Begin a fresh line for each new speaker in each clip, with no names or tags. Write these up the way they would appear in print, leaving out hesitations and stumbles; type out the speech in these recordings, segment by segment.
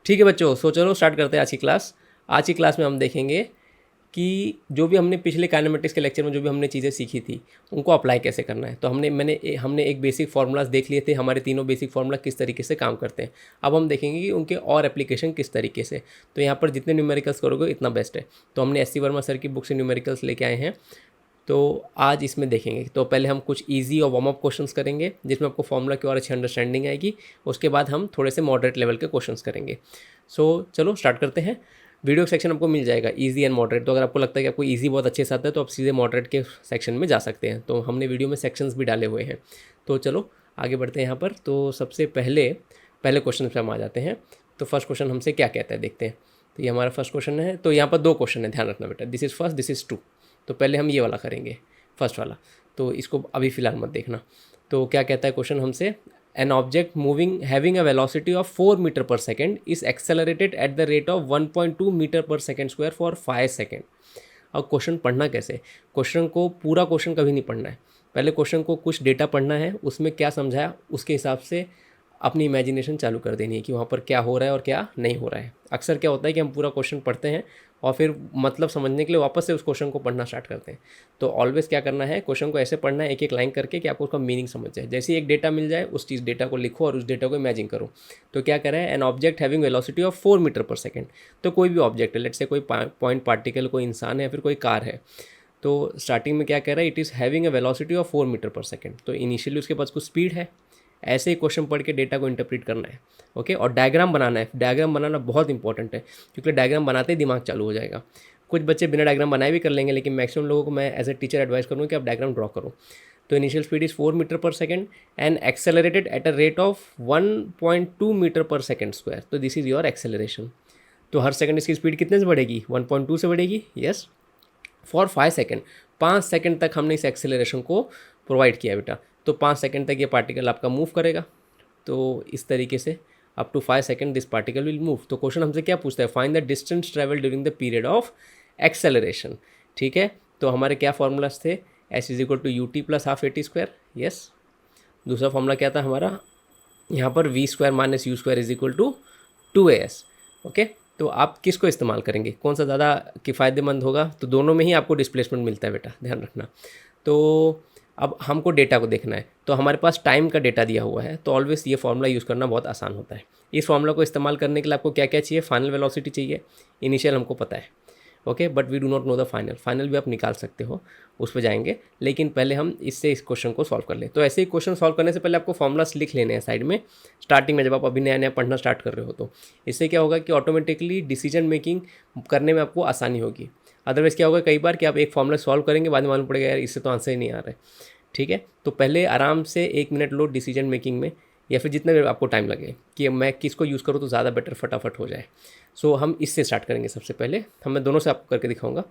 ठीक है बच्चों, सो चलो स्टार्ट करते हैं आज की क्लास। आज की क्लास में हम देखेंगे कि जो भी हमने पिछले काइनेमेटिक्स के लेक्चर में जो भी हमने चीज़ें सीखी थी उनको अप्लाई कैसे करना है। तो हमने एक बेसिक फार्मूलाज देख लिए थे, हमारे तीनों बेसिक फार्मूला किस तरीके से काम करते हैं। अब हम देखेंगे कि उनके और एप्लीकेशन किस तरीके से। तो यहाँ पर जितने न्यूमेरिकल्स करोगे इतना बेस्ट है। तो हमने एस सी वर्मा सर की बुक से न्यूमेरिकल्स लेके आए हैं, तो आज इसमें देखेंगे। तो पहले हम कुछ इजी और वार्म अप क्वेश्चंस करेंगे जिसमें आपको फॉर्मूला की और अच्छी अंडरस्टैंडिंग आएगी। उसके बाद हम थोड़े से मॉडरेट लेवल के क्वेश्चंस करेंगे। सो चलो स्टार्ट करते हैं। वीडियो सेक्शन आपको मिल जाएगा इजी एंड मॉडरेट। तो अगर आपको लगता है कि आपको इजी बहुत अच्छे से आता है तो आप सीधे मॉडरेट के सेक्शन में जा सकते हैं। तो हमने वीडियो में सेक्शंस भी डाले हुए हैं। तो चलो आगे बढ़ते हैं यहाँ पर। तो सबसे पहले क्वेश्चन पे हम आ जाते हैं। तो फर्स्ट क्वेश्चन हमसे क्या कहता है देखते हैं। तो ये हमारा फर्स्ट क्वेश्चन है। तो यहाँ पर दो क्वेश्चन है, ध्यान रखना बेटा। This is first, this is two. तो पहले हम ये वाला करेंगे, फर्स्ट वाला। तो इसको अभी फ़िलहाल मत देखना। तो क्या कहता है क्वेश्चन हमसे, an object moving having a velocity of 4 metre पर second is accelerated at the rate of 1.2 metre पर सेकेंड स्क्वायर फॉर 5 सेकेंड। अब क्वेश्चन पढ़ना कैसे, क्वेश्चन को पूरा क्वेश्चन कभी नहीं पढ़ना है। पहले क्वेश्चन को कुछ डेटा पढ़ना है, उसमें क्या समझाया उसके हिसाब से अपनी इमेजिनेशन चालू कर देनी है कि वहाँ पर क्या हो रहा है और क्या नहीं हो रहा है। अक्सर क्या होता है कि हम पूरा क्वेश्चन पढ़ते हैं और फिर मतलब समझने के लिए वापस से उस क्वेश्चन को पढ़ना स्टार्ट करते हैं। तो ऑलवेज क्या करना है, क्वेश्चन को ऐसे पढ़ना है एक एक लाइन करके कि आपको उसका मीनिंग समझ जाए। जैसे ही एक डेटा मिल जाए उस चीज़ डेटा को लिखो और उस डेटा को इमेजिन करो। तो क्या करें, an object having velocity of 4 metre पर सेकेंड। तो कोई भी ऑब्जेक्ट है, लेट्स से कोई पॉइंट पार्टिकल, कोई इंसान है या फिर कोई कार है। तो स्टार्टिंग में क्या कह रहा है, it is having a velocity of 4 metre पर सेकेंड। तो इनिशियली उसके पास कुछ स्पीड है। ऐसे ही क्वेश्चन पढ़ के डेटा को इंटरप्रेट करना है। ओके, और डायग्राम बनाना है। डायग्राम बनाना बहुत इंपॉर्टेंट है क्योंकि डायग्राम बनाते ही दिमाग चालू हो जाएगा। कुछ बच्चे बिना डायग्राम बनाए भी कर लेंगे, लेकिन मैक्सिमम लोगों को मैं एज ए टीचर एडवाइस करूँगा कि आप डायग्राम ड्रॉ करो। तो इनिशियल स्पीड इज़ 4 मीटर पर second and accelerated at a rate of 1.2 metre पर सेकेंड स्क्वायर। तो दिस इज़ योर एक्सेलरेशन। तो हर सेकंड इसकी स्पीड कितने से बढ़ेगी, 1.2 से बढ़ेगी। यस, फॉर 5 सेकेंड, 5 सेकेंड तक हमने इस एक्सेलरेशन को प्रोवाइड किया बेटा। तो 5 सेकेंड तक ये पार्टिकल आपका मूव करेगा। तो इस तरीके से up to 5 second this particle will move. तो क्वेश्चन हमसे क्या पूछता है, find the distance travel during the period of acceleration. ठीक है, तो हमारे क्या फॉर्मूलाज थे, s is equal to u t plus half a t square. Yes, दूसरा फॉर्मूला क्या था हमारा, यहाँ पर v square minus you square is equal to 2as। Okay, तो आप किसको इस्तेमाल करेंगे, कौन सा ज़्यादा किफ़ायतेमंद होगा। तो दोनों में ही आपको डिस्प्लेसमेंट मिलता है बेटा, ध्यान रखना। तो अब हमको डेटा को देखना है। तो हमारे पास टाइम का डेटा दिया हुआ है, तो ऑलवेज ये फार्मूला यूज़ करना बहुत आसान होता है। इस फार्मूला को इस्तेमाल करने के लिए आपको क्या क्या चाहिए, फाइनल वेलोसिटी चाहिए। इनिशियल हमको पता है, okay, but we do not know the final. Final भी आप निकाल सकते हो, उस पर जाएंगे, लेकिन पहले हम इससे इस क्वेश्चन को सॉल्व कर लें। तो ऐसे ही क्वेश्चन सॉल्व करने से पहले आपको फॉर्मूलास लिख लेने हैं साइड में, स्टार्टिंग में जब आप अभी नया नया पढ़ना स्टार्ट कर रहे हो। तो इससे क्या होगा कि ऑटोमेटिकली डिसीजन मेकिंग करने में आपको आसानी होगी। अदरवाइज़ क्या होगा कई बार कि आप एक फॉर्मूला सॉल्व करेंगे, बाद में मालूम पड़ेगा यार इससे तो आंसर ही नहीं आ रहा है। ठीक है, तो पहले आराम से 1 मिनट लो डिसीजन मेकिंग में, या फिर जितना भी आपको टाइम लगे कि मैं किसको यूज़ करूँ तो ज़्यादा बेटर फटाफट हो जाए। सो हम इससे स्टार्ट करेंगे। सबसे पहले मैं दोनों से आपको करके दिखाऊंगा।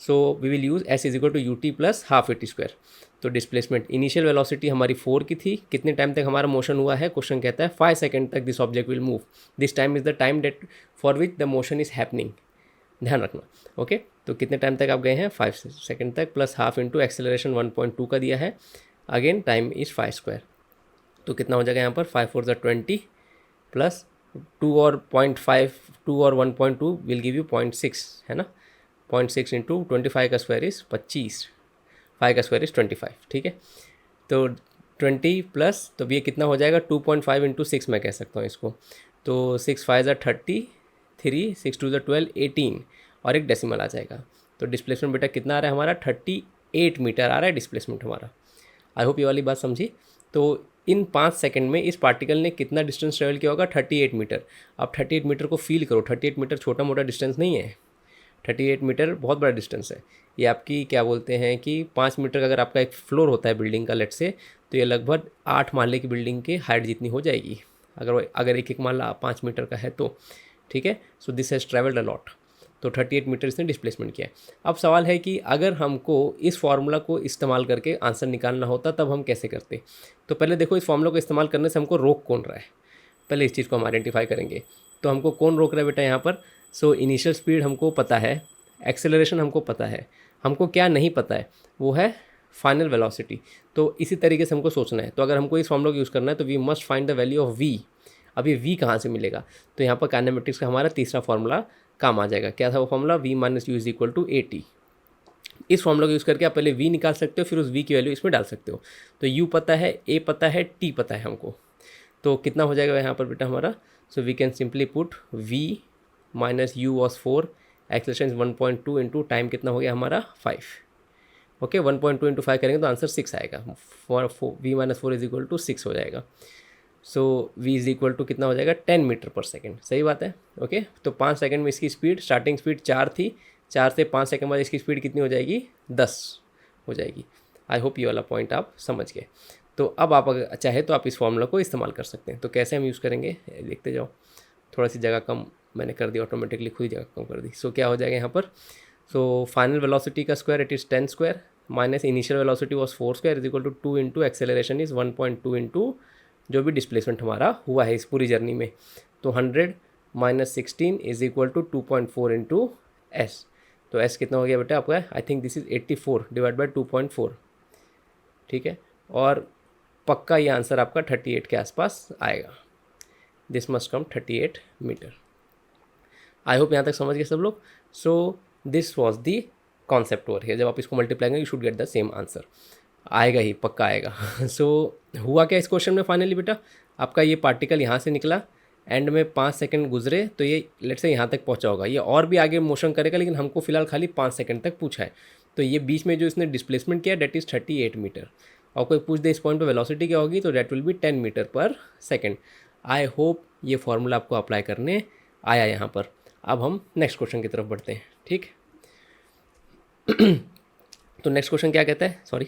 So we will use s is equal to u t plus half a t square. तो डिस्प्लेसमेंट, इनिशियल वेलोसिटी हमारी 4 की थी, कितने टाइम तक हमारा मोशन हुआ है, क्वेश्चन कहता है 5 सेकेंड तक this object will move. This time is the time that for which the motion is happening, ध्यान रखना। ओके, तो कितने टाइम तक आप गए हैं, 5 सेकेंड तक, प्लस हाफ इंटू एक्सेलरेशन 1.2 का दिया है, अगेन टाइम इज़ 5 स्क्वायर। तो कितना हो जाएगा यहाँ पर, 5 4 20 प्लस 2 और 0.5, 2 और 1.2 विल गिव यू 0.6, है ना। 0.6 इंटू 25 का स्क्वायर इज़ 25, 5 का स्क्वायर इज़ 25। ठीक है, तो 20 प्लस, तो ये कितना हो जाएगा, 2.5 इंटू 6 मैं कह सकता हूँ इसको। तो 6 5 33, 6 2 12, 18 और एक डेसिमल आ जाएगा। तो डिस्प्लेसमेंट बेटा कितना आ रहा है हमारा, 38 मीटर आ रहा है डिस्प्लेसमेंट हमारा। आई होप ये वाली बात समझी। तो इन 5 सेकंड में इस पार्टिकल ने कितना डिस्टेंस ट्रेवल किया होगा, 38 मीटर। अब 38 मीटर को फील करो, 38 मीटर छोटा मोटा डिस्टेंस नहीं है। 38 मीटर बहुत बड़ा डिस्टेंस है। ये आपकी क्या बोलते हैं कि 5 मीटर का अगर आपका एक फ्लोर होता है बिल्डिंग का लेट से, तो ये लगभग 8 माले की बिल्डिंग की हाइट जितनी हो जाएगी, अगर एक एक माला 5 मीटर का है तो। ठीक है, so this has travelled a lot. तो 38 मीटर इसने डिस्प्लेसमेंट किया है। अब सवाल है कि अगर हमको इस फार्मूला को इस्तेमाल करके आंसर निकालना होता तब हम कैसे करते। तो पहले देखो, इस फार्मूला को इस्तेमाल करने से हमको रोक कौन रहा है, पहले इस चीज़ को हम आइडेंटिफाई करेंगे। तो हमको कौन रोक रहा है बेटा यहाँ पर। सो इनिशियल स्पीड हमको पता है, एक्सेलरेशन हमको पता है, हमको क्या नहीं पता है वो है फाइनल वेलोसिटी। तो इसी तरीके से हमको सोचना है। तो अगर हमको इस फार्मूला को यूज़ करना है तो we must find the value of v. अब ये v कहाँ से मिलेगा, तो यहाँ पर काइनेमेटिक्स का हमारा तीसरा फॉर्मूला काम आ जाएगा। क्या था वो formula, v minus u is equal to a t. इस फॉर्मूला को यूज़ करके आप पहले v निकाल सकते हो, फिर उस v की वैल्यू इसमें डाल सकते हो। तो u पता है, a पता है, t पता है हमको, तो कितना हो जाएगा यहाँ पर बेटा हमारा, so we can simply put v minus u was 4, acceleration 1.2 into time कितना हो गया हमारा 5। ओके 1.2 इंटू 5 करेंगे तो आंसर 6 आएगा। v minus 4 is equal to 6 हो जाएगा। So v is equal to कितना हो जाएगा 10 मीटर पर सेकेंड, सही बात है। ओके तो 5 सेकंड में इसकी स्पीड, स्टार्टिंग स्पीड 4 थी, 4 से 5 सेकंड बाद इसकी स्पीड कितनी हो जाएगी 10 हो जाएगी। आई होप ये वाला पॉइंट आप समझ गए। तो अब आप अगर चाहे तो आप इस फॉर्मूला को इस्तेमाल कर सकते हैं। तो कैसे हम यूज़ करेंगे देखते जाओ, थोड़ा सी जगह कम मैंने कर दी, ऑटोमेटिकली खुद ही जगह कम कर दी। सो क्या हो जाएगा यहाँ पर, सो फाइनल वेलोसिटी का square it is 10 square minus initial velocity was 4 square is equal to 2 into acceleration is 1.2 into जो भी डिस्प्लेसमेंट हमारा हुआ है इस पूरी जर्नी में, तो 100 minus 16 is equal to 2.4 into s. तो एस कितना हो गया बेटा आपका, I think this is 84 divide by 2.4, ठीक है। और पक्का ये आंसर आपका 38 के आसपास आएगा। This must come 38 metre. I hope यहाँ तक समझ गए सब लोग। So this was the concept over here. जब आप इसको मल्टीप्लाई करेंगे you should get the same answer, आएगा ही, पक्का आएगा। सो हुआ क्या इस क्वेश्चन में फाइनली बेटा, आपका ये पार्टिकल यहाँ से निकला, एंड में 5 सेकंड गुजरे तो ये लेट्स से यहाँ तक पहुँचा होगा, ये और भी आगे मोशन करेगा लेकिन हमको फिलहाल खाली 5 सेकंड तक पूछा है। तो ये बीच में जो इसने डिस्प्लेसमेंट किया डेट इज़ 38 मीटर, और कोई पूछ दे इस पॉइंट पे वेलोसिटी क्या होगी तो date will be 10 metre per second. I hope ये फॉर्मूला आपको अप्लाई करने आया यहाँ पर। अब हम नेक्स्ट क्वेश्चन की तरफ बढ़ते हैं, ठीक। तो नेक्स्ट क्वेश्चन क्या कहता है, sorry,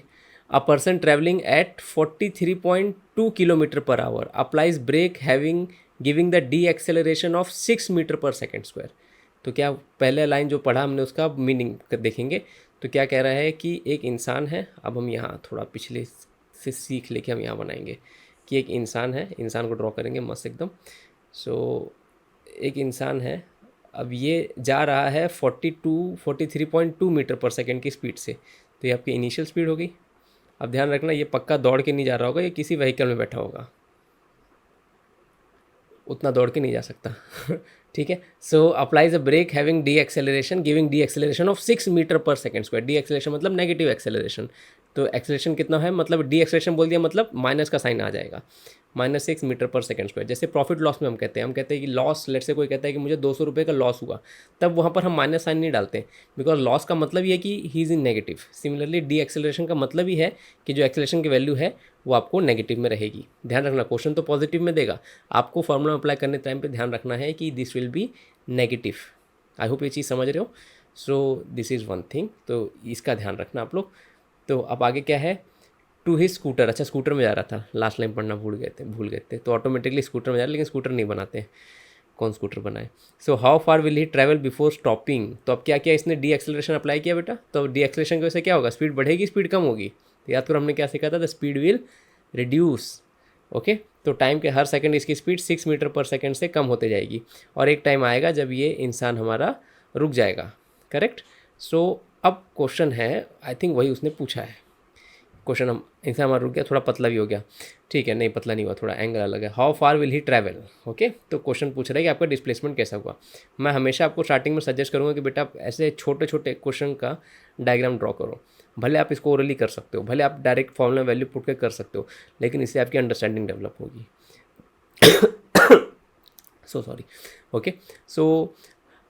a person travelling at 43.2 kilometre per hour applies brake having giving the deceleration of 6 metre पर सेकेंड स्क्वायर। तो क्या पहले लाइन जो पढ़ा हमने उसका मीनिंग देखेंगे। तो क्या कह रहा है कि एक इंसान है, अब हम यहाँ थोड़ा पिछले से सीख लेके हम यहाँ बनाएंगे कि एक इंसान है, इंसान को ड्रॉ करेंगे मस्त एकदम। सो एक इंसान है, अब ये जा रहा है 43.2 मीटर पर सेकेंड की स्पीड से, तो ये आपकी इनिशियल स्पीड होगी। अब ध्यान रखना ये पक्का दौड़ के नहीं जा रहा होगा, ये किसी व्हीकल में बैठा होगा, उतना दौड़ के नहीं जा सकता। ठीक है। So applies a brake having deceleration giving deceleration of 6 metre पर सेकेंड स्क्वायर। डी एक्सेलरेशन मतलब नेगेटिव एक्सेलरेशन, तो एक्सेलरेशन कितना है, मतलब डी एक्सेलरेशन बोल दिया मतलब माइनस का साइन आ जाएगा, -6 मीटर पर सेकेंड स्क्वायर। जैसे प्रॉफिट लॉस में हम कहते हैं कि लॉस, लेट से कोई कहता है कि मुझे 200 रुपये का लॉस हुआ, तब वहाँ पर हम माइनस साइन नहीं डालते, बिकॉज लॉस का मतलब ये है कि he is in negative. Similarly D acceleration का मतलब ही है कि जो एक्सेलरेशन की वैल्यू है वो आपको नेगेटिव में रहेगी। ध्यान रखना, क्वेश्चन तो पॉजिटिव में देगा, आपको फॉर्मूला अप्लाई करने टाइम पे ध्यान रखना है कि this will be negative. I hope ये चीज़ समझ रहे हो। सो दिस इज़ वन थिंग, तो इसका ध्यान रखना आप लोग। तो अब आगे क्या है, टू ही स्कूटर। अच्छा, स्कूटर में जा रहा था, लास्ट लाइन पढ़ना भूल गए थे, तो ऑटोमेटिकली स्कूटर में जा रहा है, लेकिन स्कूटर नहीं बनाते हैं, कौन स्कूटर बनाए। So how far will he travel before stopping. तो अब क्या किया इसने, डी एक्सेलरेशन अप्लाई किया बेटा, तो डी एक्सेलरेशन की वजह से क्या होगा, स्पीड बढ़ेगी, स्पीड कम होगी। तो याद करो हमने क्या सीखा था, the speed will reduce. Okay, तो टाइम के हर सेकंड इसकी स्पीड 6 मीटर पर सेकंड से कम होते जाएगी, और एक टाइम आएगा जब ये इंसान हमारा रुक जाएगा। करेक्ट। सो अब क्वेश्चन है, आई थिंक वही उसने पूछा है क्वेश्चन, हम इंसान हमारा रुक गया, थोड़ा पतला भी हो गया, ठीक है, नहीं पतला नहीं हुआ, थोड़ा एंगल अलग है। How far will he travel. Okay, तो क्वेश्चन पूछ रहा है कि आपका डिस्प्लेसमेंट कैसा हुआ। मैं हमेशा आपको स्टार्टिंग में सजेस्ट करूँगा कि बेटा आप ऐसे छोटे छोटे क्वेश्चन का डायग्राम ड्रॉ करो, भले आप इसको ओरली कर सकते हो, भले आप डायरेक्ट फॉर्मूला वैल्यू पुट के कर सकते हो, लेकिन इससे आपकी अंडरस्टैंडिंग डेवलप होगी। So sorry. ओके, सो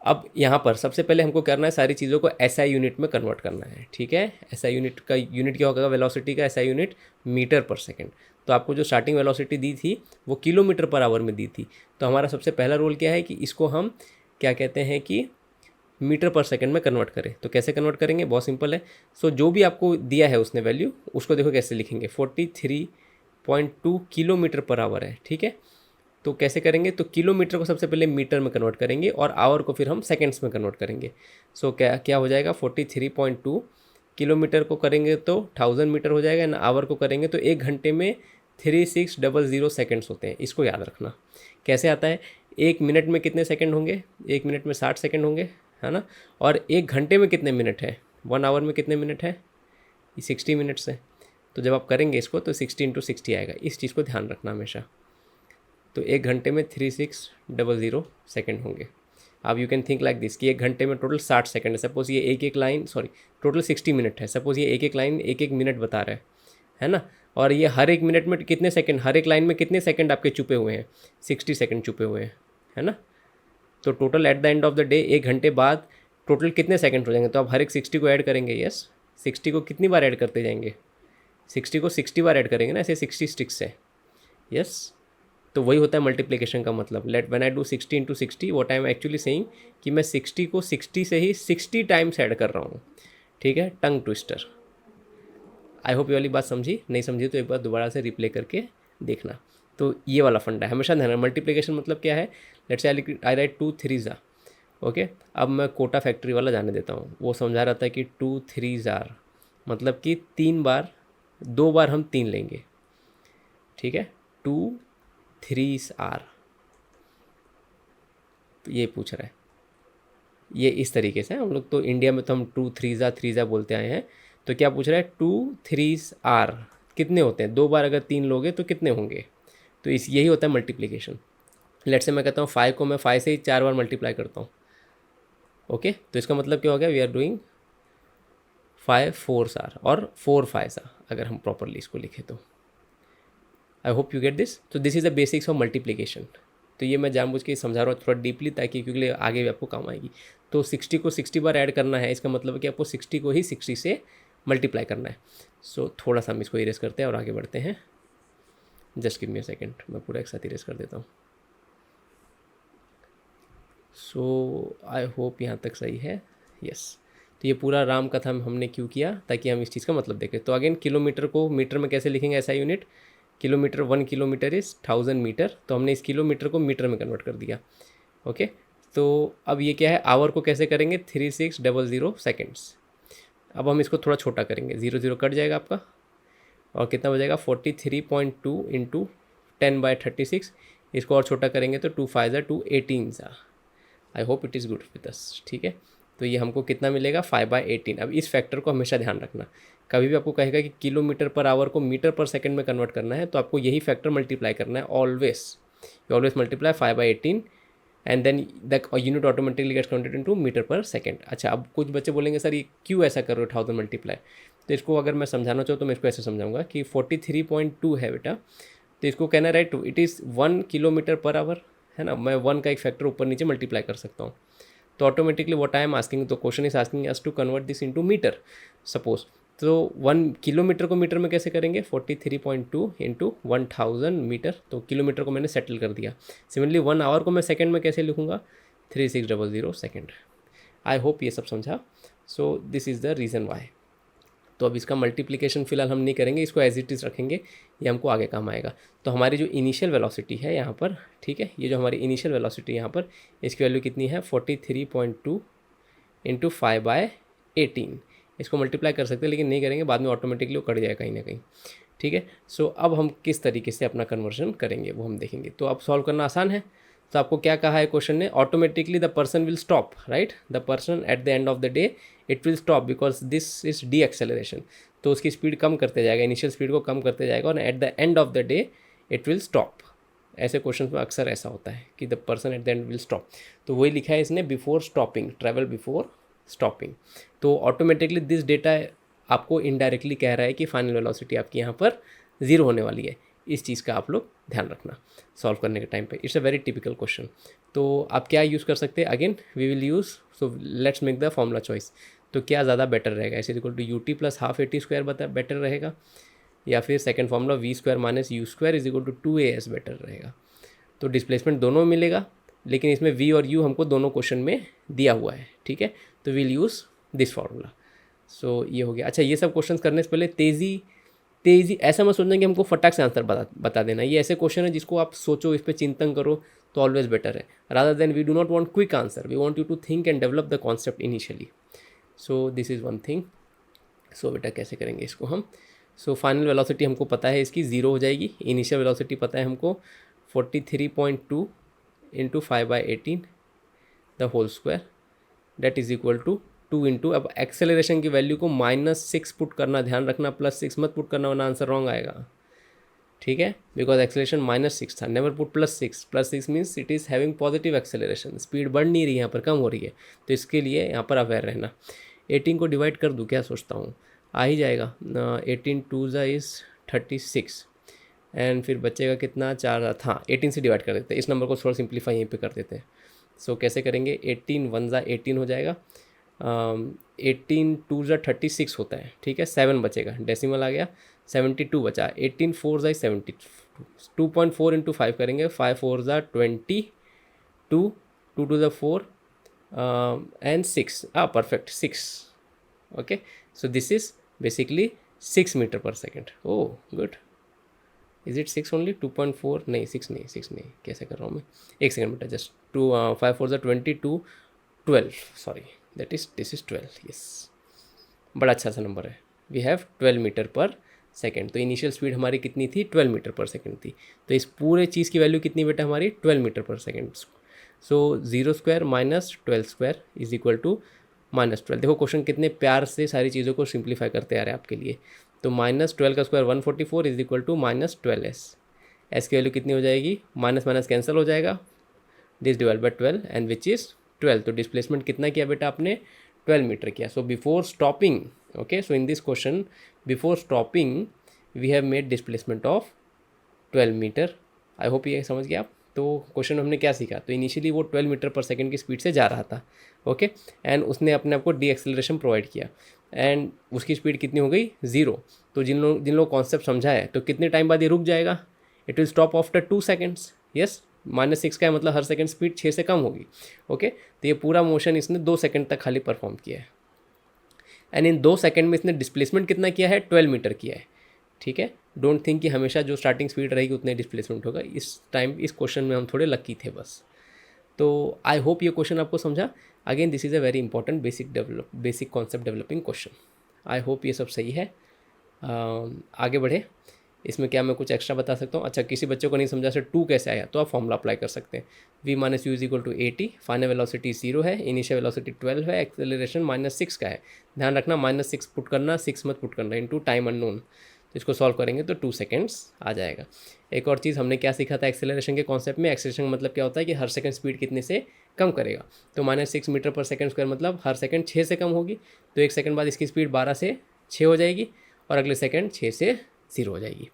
अब यहाँ पर सबसे पहले हमको करना है सारी चीज़ों को एसआई यूनिट में कन्वर्ट करना है। ठीक है, एसआई यूनिट का यूनिट क्या होगा, वेलोसिटी का SI unit metre per second. तो आपको जो स्टार्टिंग वेलोसिटी दी थी वो किलोमीटर पर आवर में दी थी, तो हमारा सबसे पहला रोल क्या है कि इसको हम क्या कहते हैं कि मीटर पर सेकंड में कन्वर्ट करें। तो कैसे कन्वर्ट करेंगे, बहुत सिंपल है। सो जो भी आपको दिया है उसने वैल्यू, उसको देखो कैसे लिखेंगे, 43.2 किलोमीटर पर आवर है। ठीक है, तो कैसे करेंगे, तो किलोमीटर को सबसे पहले मीटर में कन्वर्ट करेंगे और आवर को फिर हम सेकंड्स में कन्वर्ट करेंगे। सो क्या हो जाएगा, 43.2 किलोमीटर को करेंगे तो 1000 मीटर हो जाएगा, ना आवर को करेंगे तो 1 घंटे में 3600 सेकंड्स होते हैं। इसको याद रखना। कैसे आता है, 1 मिनट में कितने सेकंड होंगे, 1 मिनट में 60 सेकंड होंगे, है ना, और 1 घंटे में कितने मिनट है, 1 आवर में कितने मिनट है, 60 मिनट्स है। तो जब आप करेंगे इसको तो 60 × 60 आएगा, इस चीज़ को ध्यान रखना हमेशा। तो 1 घंटे में 3600 सेकेंड होंगे। अब you can think like this कि 1 घंटे में टोटल 60 सेकेंड है। सपोज़ ये एक एक लाइन, सॉरी टोटल 60 मिनट है। सपोज़ ये एक एक लाइन 1 मिनट बता रहा है ना। और ये हर एक मिनट में कितने सेकंड, हर एक लाइन में कितने सेकंड आपके छुपे हुए हैं, 60 सेकंड छुपे हुए हैं, है ना। तो total eight the end of the day 1 घंटे बाद टोटल कितने सेकंड हो जाएंगे। तो आप हर एक 60 को ऐड करेंगे। यस, 60 को कितनी बार ऐड करते जाएंगे, 60 को 60 बार ऐड करेंगे ना, ऐसे 60 स्टिक्स है। यस, तो वही होता है मल्टीप्लिकेशन का मतलब। Let when I do 60 into 60 what I am actually saying कि मैं 60 को 60 से ही 60 टाइम्स ऐड कर रहा हूँ। ठीक है, टंग ट्विस्टर। आई होप ये वाली बात समझी, नहीं समझी तो एक बार दोबारा से रिप्ले करके देखना। तो ये वाला फंडा है, हमेशा ध्यान रखना। मल्टीप्लिकेशन मतलब क्या है, let's say I right 2 3s okay. अब मैं कोटा फैक्ट्री वाला जाने देता हूँ। वो समझा रहा था कि 2 3s मतलब कि 3 बार, 2 बार हम 3 लेंगे। ठीक है, 2 3s तो ये पूछ रहा है, ये इस तरीके से। हम लोग तो इंडिया में तो हम 2 3s बोलते आए हैं। तो क्या पूछ रहा है, 2 3s कितने होते हैं, 2 बार अगर 3 लोगे तो कितने होंगे। तो इस यही होता है मल्टीप्लिकेशन। लेट से मैं कहता हूँ 5 को मैं 5 से ही 4 बार मल्टीप्लाई करता हूँ। ओके, तो इसका मतलब क्या हो गया, वी आर डूइंग 5 4s और 4 5s अगर हम प्रॉपरली इसको लिखें तो। I hope you get this. तो this is the basics of multiplication. तो ये मैं जानबूझ के समझा रहा हूँ थोड़ा डीपली, ताकि क्योंकि आगे भी आपको काम आएगी। तो 60 को 60 बार ऐड करना है, इसका मतलब है कि आपको 60 को ही 60 से मल्टीप्लाई करना है। सो थोड़ा सा हम इसको इरेज करते हैं और आगे बढ़ते हैं। Just give me a second, मैं पूरा एक साथ इरेज कर देता हूँ। सो आई होप यहाँ तक सही है। यस, तो ये पूरा राम कथा हमने क्यों किया, ताकि हम इस चीज़ का मतलब देखें। तो अगेन किलोमीटर को मीटर में कैसे लिखेंगे, ऐसा unit kilometre, 1 kilometre is 1000 metre. तो हमने इस किलोमीटर को मीटर में कन्वर्ट कर दिया। ओके, तो अब ये क्या है, आवर को कैसे करेंगे, 3600 सेकेंड्स। अब हम इसको थोड़ा छोटा करेंगे, 0 0 कट जाएगा आपका, और कितना बचेगा 43.2 इंटू 10/36। इसको और छोटा करेंगे तो 2 5 2 18। I hope it is good with us. ठीक है, तो ये हमको कितना मिलेगा, 5/18। अब इस फैक्टर को हमेशा ध्यान रखना। कभी भी आपको कहेगा कि किलोमीटर पर आवर को मीटर पर सेकंड में कन्वर्ट करना है, तो आपको यही फैक्टर मल्टीप्लाई करना है always. You always multiply 5/18 and then the unit automatically gets converted into metre per second. अच्छा, अब कुछ बच्चे बोलेंगे सर ये क्यों ऐसा कर रहे हो 1000 मल्टीप्लाई। तो इसको अगर मैं समझाना चाहूँ तो मैं इसको ऐसे समझाऊंगा कि 43.2 है बेटा, तो इसको कहना right to it is 1 kilometre per hour, है ना। मैं 1 का एक फैक्टर ऊपर नीचे मल्टीप्लाई कर सकता हूँ। तो automatically what I am asking, तो question is asking us to convert this into metre suppose. तो 1 किलोमीटर को मीटर में कैसे करेंगे, 43.2 इंटू 1000 मीटर। तो किलोमीटर को मैंने सेटल कर दिया। सिमिलरली 1 आवर को मैं सेकंड में कैसे लिखूंगा, 3600 सेकेंड। आई होप ये सब समझा। सो this is the reason why. तो अब इसका मल्टीप्लिकेशन फिलहाल हम नहीं करेंगे, इसको एज इट इज़ रखेंगे, ये हमको आगे काम आएगा। तो हमारी जो इनिशियल वेलोसिटी है यहाँ पर, ठीक है, ये जो हमारी इनिशियल वेलोसिटी यहाँ पर, इसकी वैल्यू कितनी है 43.2 इंटू 5/18। इसको मल्टीप्लाई कर सकते हैं लेकिन नहीं करेंगे, बाद में ऑटोमेटिकली वो कट जाएगा कहीं ना कहीं। ठीक है, सो अब हम किस तरीके से अपना कन्वर्जन करेंगे वो हम देखेंगे। तो अब सॉल्व करना आसान है। तो आपको क्या कहा है क्वेश्चन ने, automatically the person will stop, right. The person at the end of the day it will stop because this is D acceleration. तो उसकी स्पीड कम करते जाएगा, इनिशियल स्पीड को कम करते जाएगा, और eight the end of the day it will stop. ऐसे question में अक्सर ऐसा होता है कि the person at the and will stop. तो वही लिखा है इसने, before stopping, travel before stopping. तो ऑटोमेटिकली दिस डेटा आपको इनडायरेक्टली कह रहा है कि फाइनल वेलोसिटी आपकी यहाँ पर 0 होने वाली है। इस चीज़ का आप लोग ध्यान रखना सॉल्व करने के टाइम पे। It's a very typical question. तो आप क्या यूज़ कर सकते हैं, again we will use, so let's make the formula choice. तो क्या ज़्यादा बेटर रहेगा, ऐसे equal to UT plus half AT square better रहेगा, या फिर second formula v square minus you square is equal to 2AS better रहेगा। तो डिस्प्लेसमेंट दोनों मिलेगा, लेकिन इसमें वी और यू हमको दोनों क्वेश्चन में दिया हुआ है। ठीक है, तो वील यूज़ दिस फार्मूला। सो ये हो गया। अच्छा, ये सब क्वेश्चन करने से पहले तेज़ी ऐसा मत सोचना कि हमको फटाक से आंसर बता देना। ये ऐसे क्वेश्चन है जिसको आप सोचो, इस पर चिंतन करो तो ऑलवेज बेटर है, rather than we do not want quick answer, we want you to think and develop the concept initially. So this is one thing. So बेटा कैसे करेंगे इसको हम, सो फाइनल वेलोसिटी हमको पता है इसकी 0 हो जाएगी। इनिशियल वेलोसिटी पता है हमको 43.2 into 5/18 the whole square that is equal to 2 into, अब एक्सेलरेशन की वैल्यू को -6 पुट करना, ध्यान रखना, +6 मत पुट करना वरना आंसर रॉन्ग आएगा। ठीक है, बिकॉज एक्सेलरेशन -6 था, never put +6, +6 means it is having positive acceleration, speed बढ़ नहीं रही है यहाँ पर, कम हो रही है, तो इसके लिए यहाँ पर अवेयर रहना। 18 को डिवाइड कर दूँ क्या सोचता हूँ, आ ही जाएगा, 18 2 ज़ा इज़ 36 एंड फिर बचेगा कितना, 4, हाँ 18 से डिवाइड कर देते हैं, इस नंबर को थोड़ा सिंप्लीफाई यहीं पे कर देते हैं। सो कैसे करेंगे, 18 1 ज़ा 18 हो जाएगा, 18 2 ज़ा 36 होता है, ठीक है, 7 बचेगा, डेसिमल आ गया, 72 बचा, 18 4 ज़ा 72, 2.4 इंटू 5 करेंगे, 5 4 ज़ा 22, 2 2 ज़ा 4 and 6, perfect 6, okay, so this is basically 6 metre पर second. Oh good, is it 6 only, 2.4 नहीं, 6 नहीं, 6 नहीं, कैसे कर रहा हूँ मैं, एक सेकेंड बेटा, जस्ट 5 4 ज़ा 22, 12, sorry that is this is 12, yes, बड़ा अच्छा सा नंबर है, वी हैव 12 मीटर पर सेकेंड। तो इनिशियल स्पीड हमारी कितनी थी, 12 मीटर पर सेकेंड थी, तो इस पूरे चीज़ की वैल्यू कितनी बेटा हमारी, 12 मीटर पर second. So 0 square minus 12 square is equal to -12। देखो क्वेश्चन कितने प्यार से सारी चीज़ों को सिंप्लीफाई करते आ रहे हैं आपके लिए। तो -12 का square 144 is equal to -12s, s की वैल्यू कितनी हो जाएगी, माइनस माइनस कैंसिल हो जाएगा, this divide by 12 and which is 12। तो डिस्प्लेसमेंट कितना किया बेटा आपने, 12 मीटर किया। So before stopping, okay, so in this question before stopping we have made displacement of 12 metre. I hope ये समझ गए आप। तो क्वेश्चन में हमने क्या सीखा, तो इनिशियली वो 12 मीटर पर सेकंड की स्पीड से जा रहा था, ओके, एंड उसने अपने आप को डी एक्सेलरेशन प्रोवाइड किया एंड उसकी स्पीड कितनी हो गई, 0। तो जिन लोग कॉन्सेप्ट समझा है, तो कितने टाइम बाद ये रुक जाएगा, it will stop after 2 seconds, yes, -6 का है मतलब हर सेकंड स्पीड 6 से कम होगी, ओके। तो ये पूरा मोशन इसने 2 सेकंड तक खाली परफॉर्म किया है एंड इन 2 सेकंड में इसने डिस्प्लेसमेंट कितना किया है, 12 मीटर किया है, ठीक है। डोंट थिंक कि हमेशा जो स्टार्टिंग स्पीड रहेगी उतने डिस्प्लेसमेंट होगा, इस टाइम इस क्वेश्चन में हम थोड़े लकी थे बस। तो आई होप ये क्वेश्चन आपको समझा। Again this is a very important basic concept developing question. I hope ये सब सही है। आगे बढ़े, इसमें क्या मैं कुछ एक्स्ट्रा बता सकता हूँ। अच्छा, किसी बच्चे को नहीं समझा सर 2 कैसे आया, तो आप फॉर्मूला अप्लाई कर सकते हैं, v minus u is equal to 80, final velocity 0 है, इनिशियल वेलोसिटी 12 है, एक्सेलरेशन -6 का है। ध्यान रखना -6 पुट करना, 6 मत पुट करना, इनटू टाइम अननोन। तो इसको सॉल्व करेंगे तो 2 सेकेंड्स आ जाएगा। एक और चीज़ हमने क्या सीखा था एक्सेलरेशन के कॉन्सेप्ट में, एक्सेलरेशन मतलब क्या होता है कि हर सेकंड स्पीड कितने से कम करेगा। तो -6 मीटर पर सेकंड स्क्वायर मतलब हर सेकंड 6 से कम होगी, तो एक सेकंड बाद इसकी स्पीड 12 से 6 हो जाएगी और अगले सेकंड 6 से 0 हो जाएगी।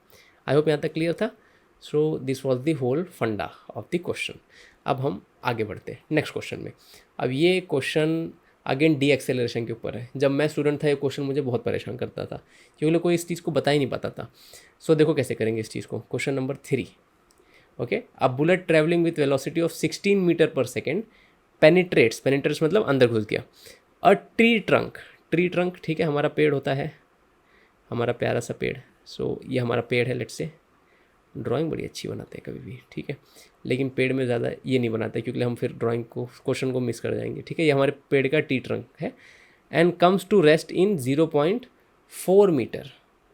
आई होप यहाँ तक क्लियर था। So this was the whole funda of the question. अब हम आगे बढ़ते हैं नेक्स्ट क्वेश्चन में। अब ये क्वेश्चन अगेन डी एक्सेलरेशन के ऊपर है। जब मैं स्टूडेंट था ये क्वेश्चन मुझे बहुत परेशान करता था क्योंकि कोई इस चीज़ को बता ही नहीं पाता था। सो देखो कैसे करेंगे इस चीज़ को। Question number 3, okay, a bullet travelling with velocity of 16 metre पर सेकेंड पेनिट्रेट्स मतलब अंदर घुस गया, अ ट्री ट्रंक, ठीक है, हमारा पेड़ होता है, हमारा प्यारा सा पेड़। सो ये हमारा पेड़ है, लेट्स से। ड्राइंग बड़ी अच्छी बनाते हैं कभी भी, ठीक है, लेकिन पेड़ में ज़्यादा ये नहीं बनाते क्योंकि हम फिर ड्राइंग को क्वेश्चन को मिस कर जाएंगे, ठीक है। ये हमारे पेड़ का टी ट्रंक है and comes to rest in 0.4 metre,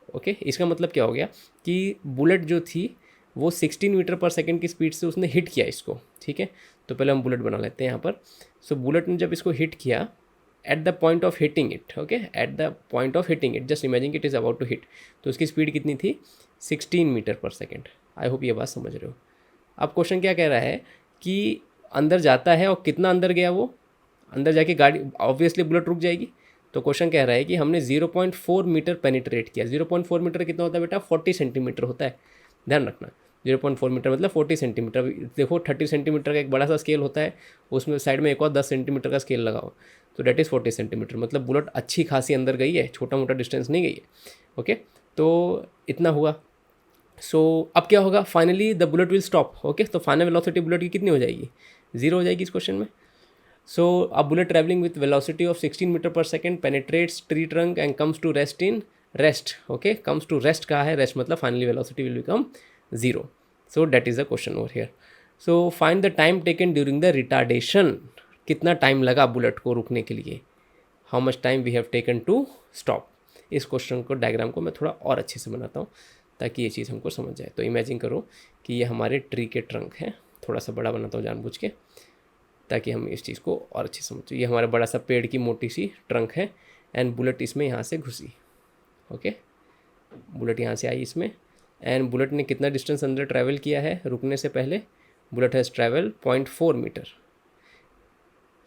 okay. इसका मतलब क्या हो गया कि बुलेट जो थी वो 16 मीटर पर सेकेंड की स्पीड से उसने हिट किया इसको, ठीक है। तो पहले हम बुलेट बना लेते हैं यहाँ पर। सो बुलेट ने जब इसको हिट किया at the point of hitting it, okay, at the point of hitting it, just imagine it is about to hit, तो उसकी स्पीड कितनी थी, 16 मीटर पर सेकेंड। आई होप ये बात समझ रहे हो। अब क्वेश्चन क्या कह रहा है कि अंदर जाता है और कितना अंदर गया, वो अंदर जाके गाड़ी ऑब्वियसली बुलेट रुक जाएगी। तो क्वेश्चन कह रहा है कि हमने 0.4 मीटर पेनिट्रेट किया। 0.4 मीटर कितना होता है बेटा, 40 सेंटीमीटर होता है, ध्यान रखना। 0.4 मीटर मतलब 40 सेंटीमीटर। देखो 30 सेंटीमीटर का एक बड़ा सा स्केल होता है, उसमें साइड में एक और 10 सेंटीमीटर का स्केल लगाओ, तो डेट इज़ 40 सेंटीमीटर। मतलब बुलेट अच्छी खासी अंदर गई है, छोटा मोटा डिस्टेंस नहीं गई है, ओके। तो इतना हुआ। सो अब क्या होगा, finally the bullet will stop, okay. तो फाइनल वेलोसिटी बुलेट की कितनी हो जाएगी, 0 हो जाएगी इस क्वेश्चन में। So a bullet travelling with velocity of 16 metre पर second penetrates tree trunk and comes to rest in rest, okay. Comes to rest कहा है, रेस्ट मतलब finally velocity will become 0। So that is the question over here. So find the time taken during the retardation, कितना time लगा bullet को रुकने के लिए, how much time we have taken to stop. इस क्वेश्चन को diagram को मैं थोड़ा और अच्छे से बनाता हूँ ताकि ये चीज़ हमको समझ जाए। तो इमेजिन करो कि ये हमारे ट्री के ट्रंक हैं, थोड़ा सा बड़ा बनाता हूँ जानबूझ के ताकि हम इस चीज़ को और अच्छे समझ। ये हमारा बड़ा सा पेड़ की मोटी सी ट्रंक है एंड बुलेट इसमें यहाँ से घुसी, ओके। बुलेट यहाँ से आई इसमें एंड बुलेट ने कितना डिस्टेंस अंदर ट्रैवल किया है रुकने से पहले, बुलेट हैज़ ट्रैवल 0.4 मीटर,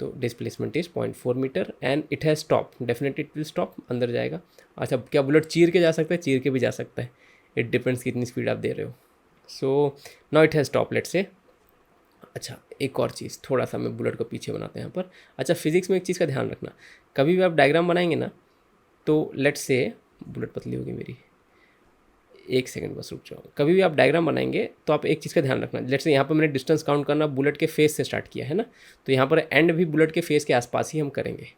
तो displacement is 0.4 metre and it has stop, definitely it will stop, अंदर जाएगा। अच्छा, क्या बुलेट चीर के जा सकता है? चीर के भी जा सकता है, इट डिपेंड्स कितनी स्पीड आप दे रहे हो। So now it has stop, let's say. अच्छा, एक और चीज़, थोड़ा सा मैं बुलेट को पीछे बनाते हैं यहाँ पर। अच्छा, फिजिक्स में एक चीज़ का ध्यान रखना, कभी भी आप डायग्राम बनाएंगे ना, तो लेट्स से बुलेट पतली होगी मेरी, एक सेकंड बस रुक जाओ। कभी भी आप डायग्राम बनाएंगे तो आप एक चीज़ का ध्यान रखना, लेट्स से यहाँ पर मैंने डिस्टेंस काउंट करना बुलेट के फेस से स्टार्ट किया है ना, तो यहाँ पर एंड भी बुलेट के फेस के आसपास ही हम करेंगे,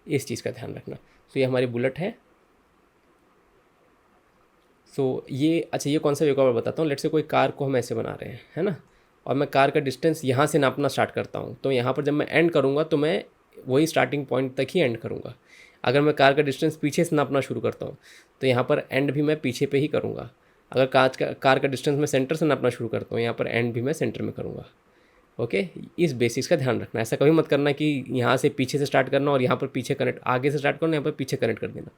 इस चीज़ का ध्यान रखना। तो ये हमारी बुलेट है। सो ये, अच्छा ये कौन सा एक और बताता हूँ। लेट्स से कोई कार को हम ऐसे बना रहे हैं, है ना, और मैं कार का डिस्टेंस यहाँ से नापना स्टार्ट करता हूँ, तो यहाँ पर जब मैं एंड करूँगा तो मैं वही स्टार्टिंग पॉइंट तक ही एंड करूँगा। अगर मैं कार का डिस्टेंस पीछे से नापना शुरू करता हूँ तो यहाँ पर एंड भी मैं पीछे पे ही करूँगा। अगर कार का डिस्टेंस मैं सेंटर से नापना शुरू करता हूँ, यहाँ पर एंड भी मैं सेंटर में करूँगा। ओके, इस बेसिक्स का ध्यान रखना। ऐसा कभी मत करना कि यहाँ से पीछे से स्टार्ट करना और यहाँ पर पीछे कनेक्ट, आगे से स्टार्ट करना यहाँ पर पीछे कनेक्ट कर देना,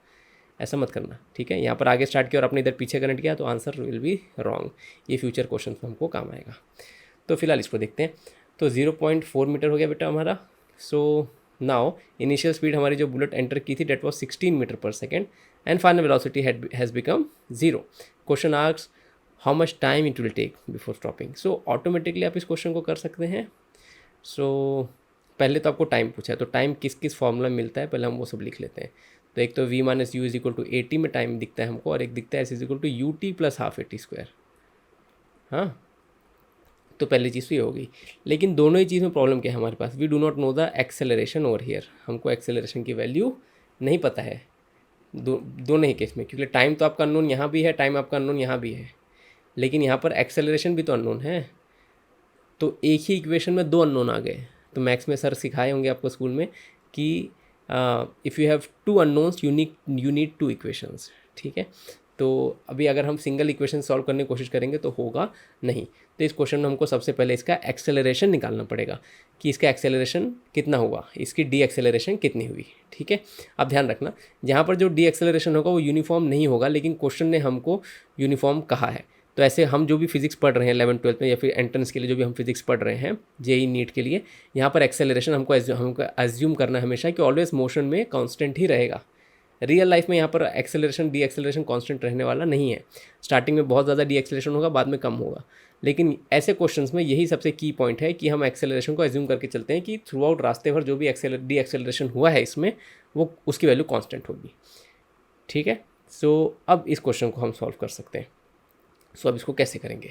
ऐसा मत करना, ठीक है। यहाँ पर आगे स्टार्ट किया और आपने इधर पीछे कनेक्ट किया तो आंसर विल बी रॉन्ग। ये फ्यूचर क्वेश्चन में हमको काम आएगा। तो फिलहाल इसको देखते हैं। तो 0.4 मीटर हो गया बेटा हमारा। सो नाउ इनिशियल स्पीड हमारी जो बुलेट एंटर की थी डेट वॉज 16 मीटर पर second and final velocity has become 0। Question asks how much time it will take before stopping. So automatically आप इस क्वेश्चन को कर सकते हैं। सो पहले तो आपको टाइम पूछा है, तो टाइम किस किस फॉर्मूला में मिलता है पहले हम वो सब लिख लेते हैं। तो एक तो v minus u is equal to a t में टाइम दिखता है हमको, और एक दिखता है s is equal to u t plus half a t square. हाँ, तो पहली चीज़ तो ये होगी। लेकिन दोनों ही चीज़ में प्रॉब्लम क्या है हमारे पास, we do not know the acceleration over here. हमको एक्सेलरेशन की वैल्यू नहीं पता है दोनों ही केस में, क्योंकि टाइम तो आपका अननोन यहाँ भी है, टाइम आपका अननोन यहाँ भी है, लेकिन यहाँ पर एक्सेलरेशन भी तो अननोन है। तो एक ही इक्वेशन में दो अननोन आ गए। तो मैथ्स में सर सिखाए होंगे आपको स्कूल में कि if you have two unknowns you need two equations, ठीक है। तो अभी अगर हम सिंगल इक्वेशन सॉल्व करने की कोशिश करेंगे तो होगा नहीं। तो इस क्वेश्चन में हमको सबसे पहले इसका एक्सेलरेशन निकालना पड़ेगा कि इसका एक्सेलरेशन कितना हुआ, इसकी डी एक्सेलरेशन कितनी हुई, ठीक है। अब ध्यान रखना, जहाँ पर जो डी एक्सेलरेशन होगा वो यूनिफॉर्म नहीं होगा, लेकिन क्वेश्चन ने हमको यूनिफॉर्म कहा है। तो ऐसे हम जो भी फिजिक्स पढ़ रहे हैं 11th-12th में, या फिर एंट्रेंस के लिए जो भी हम फिजिक्स पढ़ रहे हैं जेई नीट के लिए, यहाँ पर एक्सेलरेशन हमको एज्यूम करना है हमेशा कि ऑलवेज मोशन में कांस्टेंट ही रहेगा। रियल लाइफ में यहाँ पर एक्सेलरेशन डी एक्सेलरेशन कांस्टेंट रहने वाला नहीं है। स्टार्टिंग में बहुत ज़्यादा डी एक्सेलरेशन होगा, बाद में कम होगा। लेकिन ऐसे क्वेश्चंस में यही सबसे की पॉइंट है कि हम एक्सेलरेशन को एज्यूम करके चलते हैं कि थ्रू आउट रास्ते भर जो भी डी एक्सेलरेशन हुआ है इसमें, वो उसकी वैल्यू कांस्टेंट होगी, ठीक है। सो अब इस क्वेश्चन को हम सॉल्व कर सकते हैं। सो अब इसको कैसे करेंगे।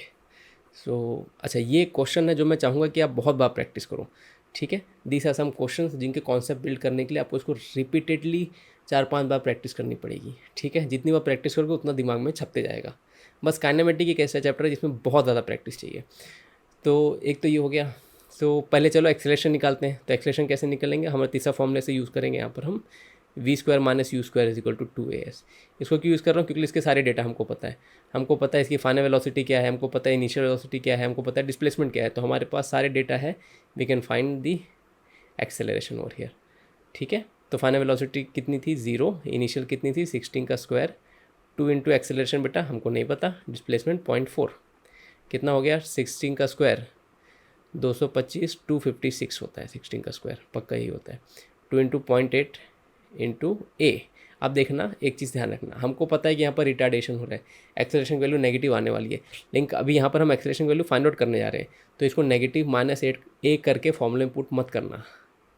अच्छा, ये क्वेश्चन है जो मैं चाहूँगा कि आप बहुत बार प्रैक्टिस करो, ठीक है। दीस आर सम क्वेश्चंस जिनके कॉन्सेप्ट बिल्ड करने के लिए आपको इसको रिपीटेडली 4-5 बार प्रैक्टिस करनी पड़ेगी, ठीक है। जितनी बार प्रैक्टिस करोगे उतना दिमाग में छपते जाएगा। बस काइनेमेटिक एक ऐसा चैप्टर है जिसमें बहुत ज़्यादा प्रैक्टिस चाहिए। तो एक तो ये हो गया। सो पहले चलो एक्सेलरेशन निकालते हैं। तो एक्सेलरेशन कैसे निकलेंगे, हमारे तीसरा फॉर्मूले से यूज़ करेंगे यहाँ पर हम v² minus you square is equal to 2as। इसको क्यों यूज़ कर रहा हूँ, क्योंकि इसके सारे डेटा हमको पता है। हमको पता है इसकी फाइनल वेलोसिटी क्या है, हमको पता है इनिशियल वेलोसिटी क्या है, हमको पता है डिस्प्लेसमेंट क्या है। तो हमारे पास सारे डेटा है, we can find the acceleration over here, ठीक है। तो फाइनल वेलोसिटी कितनी थी 0, इनिशियल कितनी थी 16 का स्क्वायर, 2 इंटू एक्सेलरेशन बेटा हमको नहीं पता, डिस्प्लेसमेंट 0.4 कितना हो गया 16 का स्क्वायर 225, 256 होता है 16 का स्क्वायर, पक्का ही होता है। 2 इंटू 0.8 इंटू ए। अब देखना एक चीज़ ध्यान रखना, हमको पता है कि यहाँ पर रिटार्डेशन हो रहा है, एक्सेलरेशन वैल्यू नेगेटिव आने वाली है, लेकिन अभी यहाँ पर हम एक्सेलरेशन वैल्यू फाइंड आउट करने जा रहे हैं। तो इसको नेगेटिव -8 ए करके फॉर्मूले में पुट मत करना,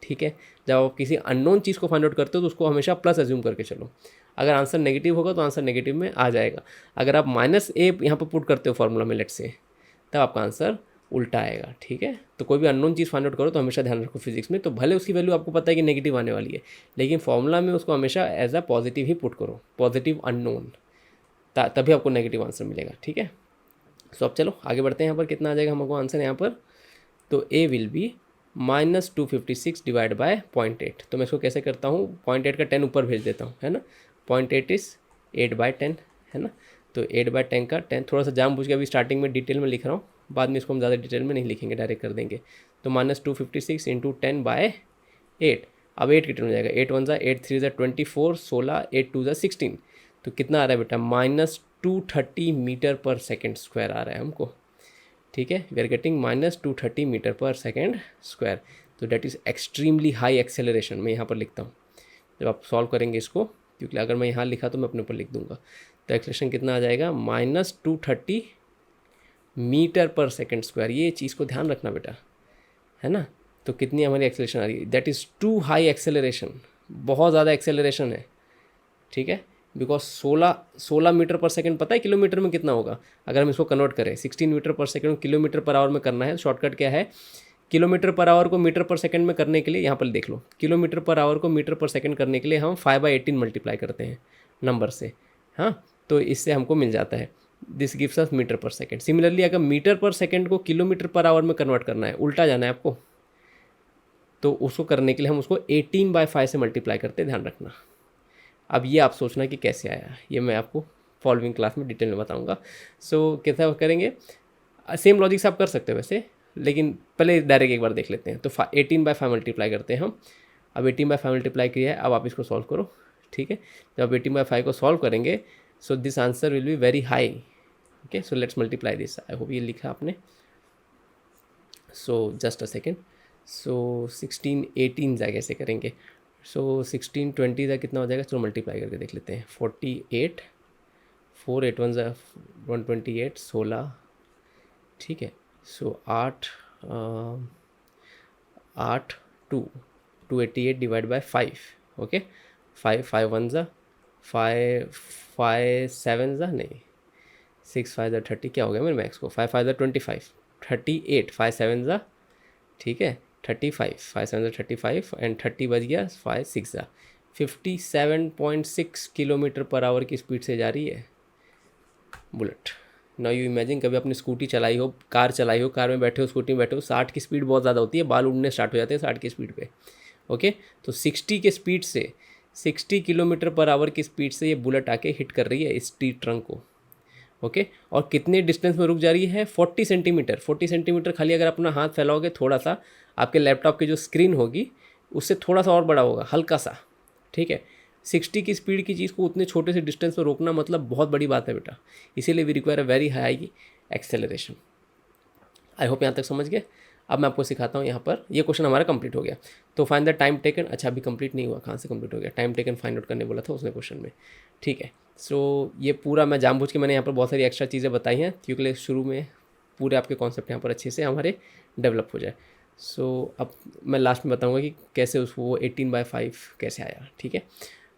ठीक है। जब आप किसी अननोन चीज़ को फाइंड आउट करते हो तो उसको हमेशा प्लस एज्यूम करके चलो। अगर आंसर नेगेटिव होगा तो आंसर नेगेटिव में आ जाएगा। अगर आप -a यहाँ पर पुट करते हो फॉर्मूला में लेट से, तब आपका आंसर उल्टा आएगा, ठीक है। तो कोई भी अननोन चीज़ फाइंड आउट करो तो हमेशा ध्यान रखो फिजिक्स में, तो भले उसकी वैल्यू आपको पता है कि नेगेटिव आने वाली है, लेकिन फॉर्मूला में उसको हमेशा एज अ पॉजिटिव ही पुट करो, पॉजिटिव अननोन, तभी आपको नेगेटिव आंसर मिलेगा, ठीक है। सो अब चलो आगे बढ़ते हैं। यहाँ पर कितना आ जाएगा हमको आंसर यहाँ पर, तो ए विल बी -256 डिवाइड बाय 0.8। तो मैं इसको कैसे करता हूँ, 0.8 का 10 ऊपर भेज देता हूँ, है ना। 0.8 इज़ 8/10, है ना। तो 8/10 का 10 थोड़ा सा जानबूझ के अभी स्टार्टिंग में डिटेल में लिख रहा हूँ, बाद में इसको हम ज़्यादा डिटेल में नहीं लिखेंगे, डायरेक्ट कर देंगे। तो -256 इंटू 10/8। अब 8 कितना हो जाएगा, 8 1 ज़ा 8 3 ज़ा 24, 16, 8 2 ज़ा 16। तो कितना आ रहा है बेटा 230 मीटर पर सेकेंड स्क्वायर आ रहा है हमको, ठीक है। वी आर गेटिंग -230 मीटर पर सेकेंड स्क्वायर। तो that is extremely high acceleration, मैं यहाँ पर लिखता हूँ जब आप सॉल्व करेंगे इसको, क्योंकि अगर मैं यहाँ लिखा तो मैं अपने ऊपर लिख दूंगा। तो एक्सेलरेशन कितना आ जाएगा, -230 मीटर पर सेकेंड स्क्वायर। ये चीज़ को ध्यान रखना बेटा, है ना। तो कितनी हमारी एक्सेलरेशन आ रही है, that is too high acceleration, बहुत ज़्यादा एक्सेलरेशन है, ठीक है। बिकॉज 16 मीटर पर सेकंड पता है किलोमीटर में कितना होगा, अगर हम इसको कन्वर्ट करें 16 metre per second kilometre per our में करना है। शॉर्टकट क्या है, किलोमीटर पर आवर को मीटर पर सेकंड में करने के लिए, यहाँ पर देख लो, किलोमीटर पर आवर को मीटर पर सेकंड करने के लिए हम 5/18 मल्टीप्लाई करते हैं नंबर से, हाँ। तो इससे हमको मिल जाता है, this gives us metre per second. Similarly अगर मीटर पर सेकंड को किलोमीटर पर आवर में कन्वर्ट करना है, उल्टा जाना है आपको, तो उसको करने के लिए हम उसको 18/5 से मल्टीप्लाई करते हैं, ध्यान रखना। अब ये आप सोचना कि कैसे आया, ये मैं आपको फॉलोइंग क्लास में डिटेल में बताऊंगा। सो कैसा करेंगे, सेम लॉजिक से आप कर सकते हो वैसे, लेकिन पहले डायरेक्ट एक बार देख लेते हैं। तो 18/5 मल्टीप्लाई करते हैं हम। अब 18/5 मल्टीप्लाई किया है, अब आप इसको सॉल्व करो, ठीक है। जब आप 18/5 को सॉल्व करेंगे, so this answer will be very high, okay. So let's multiply this, I hope ये लिखा आपने। सो जस्ट अ सेकेंड, सो 16 18 जा कैसे करेंगे, सो 16 20 का कितना हो जाएगा, चलो मल्टीप्लाई करके देख लेते हैं। 48 4 8 1 128 16, ठीक है। सो 8 2 288 डिवाइड बाय 5, ओके। 5 5 1 5 5 7 नहीं, 6 5 30, क्या हो गया मेरे मैक्स को, 5 5 25, 38 5 7, ठीक है, 35 5 7 35 एंड 30 बज गया, 5 6 57.6 किलोमीटर पर आवर की स्पीड से जा रही है बुलेट। नाउ यू इमेजिन, कभी अपनी स्कूटी चलाई हो, कार चलाई हो, कार में बैठे हो, स्कूटी में बैठे हो, 60 की स्पीड बहुत ज़्यादा होती है, बाल उड़ने स्टार्ट हो जाते हैं 60 की स्पीड पे, ओके। तो 60 के स्पीड से, 60 किलोमीटर पर आवर की स्पीड से ये बुलेट आके हिट कर रही है इस ट्री ट्रंक को, ओके। और कितने डिस्टेंस में रुक जा रही है, 40 सेंटीमीटर। 40 सेंटीमीटर खाली अगर अपना हाथ फैलाओगे थोड़ा सा, आपके लैपटॉप की जो स्क्रीन होगी उससे थोड़ा सा और बड़ा होगा, हल्का सा, ठीक है। 60 की स्पीड की चीज़ को उतने छोटे से डिस्टेंस में रोकना मतलब बहुत बड़ी बात है बेटा, इसीलिए we require a very high acceleration. I hope यहाँ तक समझ गए। अब मैं आपको सिखाता हूँ, यहाँ पर ये क्वेश्चन हमारा कंप्लीट हो गया। तो फाइंड द टाइम टेकन, अच्छा अभी कंप्लीट नहीं हुआ, कहाँ से कंप्लीट हो गया, टाइम टेकन फाइंड आउट करने बोला था उसने क्वेश्चन में, ठीक है। सो ये पूरा मैं जानबूझ के मैंने यहाँ पर बहुत सारी एक्स्ट्रा चीज़ें बताई हैं, क्योंकि शुरू में पूरे आपके कॉन्सेप्ट यहाँ पर अच्छे से हमारे डेवलप हो जाए। सो अब मैं लास्ट में बताऊँगा कि कैसे उसको वो 18/5 कैसे आया, ठीक है।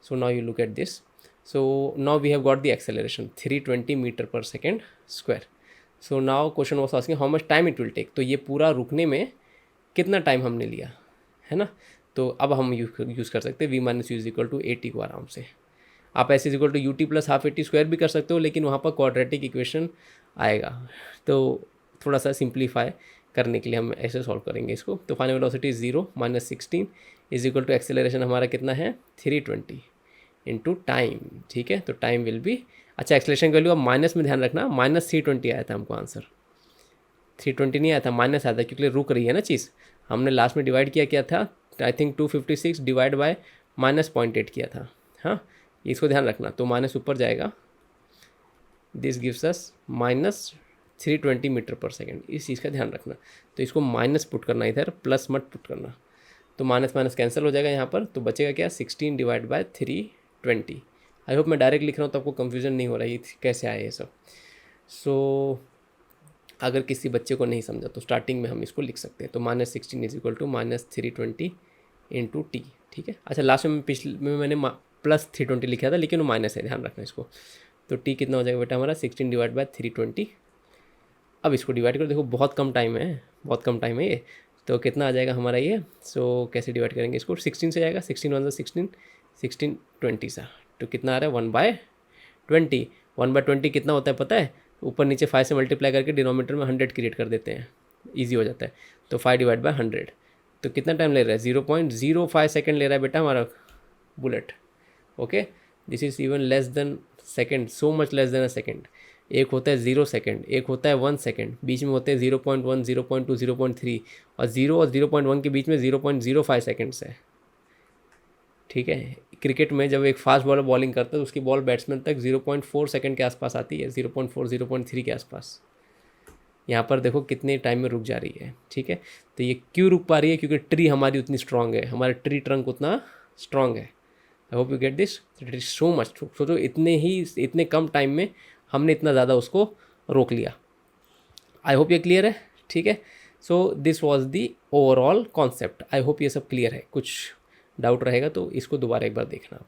So now you look at this, so now we have got the acceleration 320 metre पर second square. So now question was asking how much time it will take, तो ये पूरा रुकने में कितना टाइम हमने लिया, है ना। तो अब हम यूज़ कर सकते हैं v - u = 80 को आराम से। आप ऐसे = ut + ½ 80 स्क्वायर भी कर सकते हो, लेकिन वहाँ पर क्वाड्रेटिक इक्वेशन आएगा, तो थोड़ा सा सिंप्लीफाई करने के लिए हम ऐसे सॉल्व करेंगे इसको। तो फाइनल वेलोसिटी 0 - 16 = एक्सेलरेशन हमारा कितना है, 320 इंटू टाइम, ठीक है। तो टाइम विल बी, अच्छा एक्सेलरेशन की वैल्यू अब माइनस में ध्यान रखना, -320 आया था हमको आंसर, 320 नहीं आया था, माइनस आया था, क्योंकि रुक रही है ना चीज़। हमने लास्ट में डिवाइड किया क्या था, आई थिंक 256 डिवाइड बाय -0.8 किया था, हाँ, इसको ध्यान रखना। तो माइनस ऊपर जाएगा, दिस गिव्स अस -320 मीटर पर सेकेंड, इस चीज़ का ध्यान रखना। तो इसको माइनस पुट करना इधर, प्लस मत पुट करना, तो माइनस माइनस कैंसिल हो जाएगा यहाँ पर, तो बचेगा क्या, 16 डिवाइड बाय 320। आई होप मैं डायरेक्ट लिख रहा हूँ तो आपको कन्फ्यूजन नहीं हो रहा है कैसे आए ये सब। सो अगर किसी बच्चे को नहीं समझा तो स्टार्टिंग में हम इसको लिख सकते हैं। तो -16 = -320 इंटू टी, ठीक है। अच्छा लास्ट में पिछले में मैंने +320 लिखा था, लेकिन वो माइनस है, ध्यान रखना इसको। तो टी कितना हो जाएगा बेटा हमारा, 16 डिवाइड बाय 320। अब इसको डिवाइड करो, देखो बहुत कम टाइम है, बहुत कम टाइम है ये, तो कितना आ जाएगा हमारा ये। सो कैसे डिवाइड करेंगे इसको, 16 से जाएगा, 16 1 16 16 20 सा, तो कितना आ रहा है 1/20। 1/20 कितना होता है पता है, ऊपर नीचे 5 से मल्टीप्लाई करके डिनोमिनेटर में 100 क्रिएट कर देते हैं, इजी हो जाता है। तो 5 डिवाइड बाय 100, तो कितना टाइम ले रहा है, 0.05 सेकेंड ले रहा है बेटा हमारा bullet, okay. This is even less than second, so much less than a second. एक होता है 0 सेकेंड, एक होता है 1 सेकेंड, बीच में होते हैं 0.1 0.2 0.3, और 0 और 0.1 के बीच में 0.05 सेकेंड्स है, ठीक है। क्रिकेट में जब एक फास्ट बॉलर बॉलिंग करता है तो उसकी बॉल बैट्समैन तक 0.4 सेकंड के आसपास आती है, 0.4 0.3 के आसपास। यहाँ पर देखो कितने टाइम में रुक जा रही है, ठीक है। तो ये क्यों रुक पा रही है? क्योंकि ट्री हमारी उतनी स्ट्रांग है, हमारा ट्री ट्रंक उतना स्ट्रांग है। आई hope you get this, it is so much. सोचो इतने कम टाइम में हमने इतना ज़्यादा उसको रोक लिया। आई होप ये क्लियर है, ठीक है। सो this was the overall concept. I hope ये सब क्लियर है। कुछ डाउट रहेगा तो इसको दोबारा एक बार देखना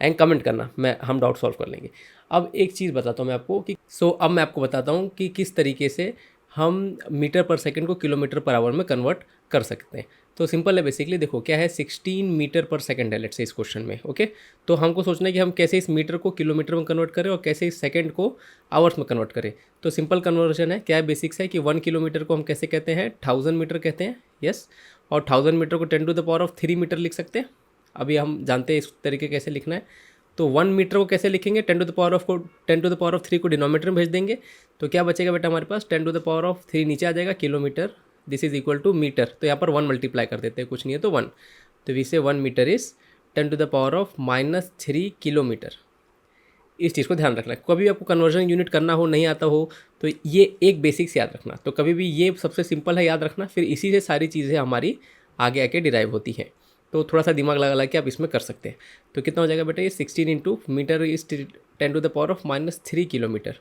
एंड कमेंट करना, हम डाउट सॉल्व कर लेंगे। अब एक चीज़ बताता हूँ मैं आपको कि अब मैं आपको बताता हूँ कि किस तरीके से हम मीटर पर सेकंड को किलोमीटर पर आवर में कन्वर्ट कर सकते हैं। तो सिंपल है, बेसिकली देखो क्या है, 16 मीटर पर सेकंड है लेट्स से इस क्वेश्चन में, ओके। तो हमको सोचना है कि हम कैसे इस मीटर को किलोमीटर में कन्वर्ट करें और कैसे इस सेकंड को आवर्स में कन्वर्ट करें। तो सिंपल कन्वर्जन है, क्या है, बेसिक्स है कि 1 किलोमीटर को हम कैसे कहते हैं, 1000 मीटर कहते हैं, यस। और 1000 मीटर को 10⁻³ मीटर लिख सकते हैं। अभी हम जानते हैं इस तरीके कैसे लिखना है। तो 1 मीटर को कैसे लिखेंगे, 10⁻³ को डिनोमीटर में भेज देंगे, तो क्या बचेगा बेटा हमारे पास, 10⁻³ नीचे आ जाएगा, kilometre, this is equal to metre. तो यहाँ पर 1 मल्टीप्लाई कर देते हैं, कुछ नहीं है तो 1। तो वी से 1 मीटर इज 10⁻³ किलोमीटर। इस चीज़ को ध्यान रखना। कभी भी आपको कन्वर्जन यूनिट करना हो, नहीं आता हो, तो ये एक बेसिक्स याद रखना। तो कभी भी ये सबसे सिंपल है याद रखना, फिर इसी से सारी चीज़ें हमारी आगे आके डिराइव होती हैं। तो थोड़ा सा दिमाग लगा के आप इसमें कर सकते हैं। तो कितना हो जाएगा बेटा, ये 16 इंटू मीटर इज 10⁻³ किलोमीटर।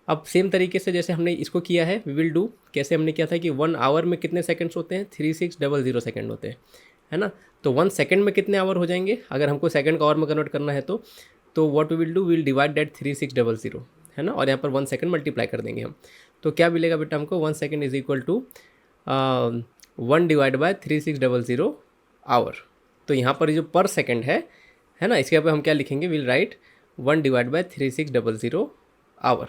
अब सेम तरीके से जैसे हमने इसको किया है, वी विल डू, कैसे हमने किया था कि 1 आवर में कितने सेकंड्स होते हैं, 3600 सेकंड होते हैं, है ना। तो 1 सेकंड में कितने आवर हो जाएंगे, अगर हमको सेकंड को आवर में कन्वर्ट करना है तो what we will do, will divide that 3600, है ना, और यहाँ पर 1 सेकंड मल्टीप्लाई कर देंगे हम। तो क्या मिलेगा बेटा हमको, 1 second is equal to 1 divide by 3600 hour. तो यहाँ पर जो पर सेकंड है ना, इसके पे हम क्या लिखेंगे, will write 1 divide by 3600 hour.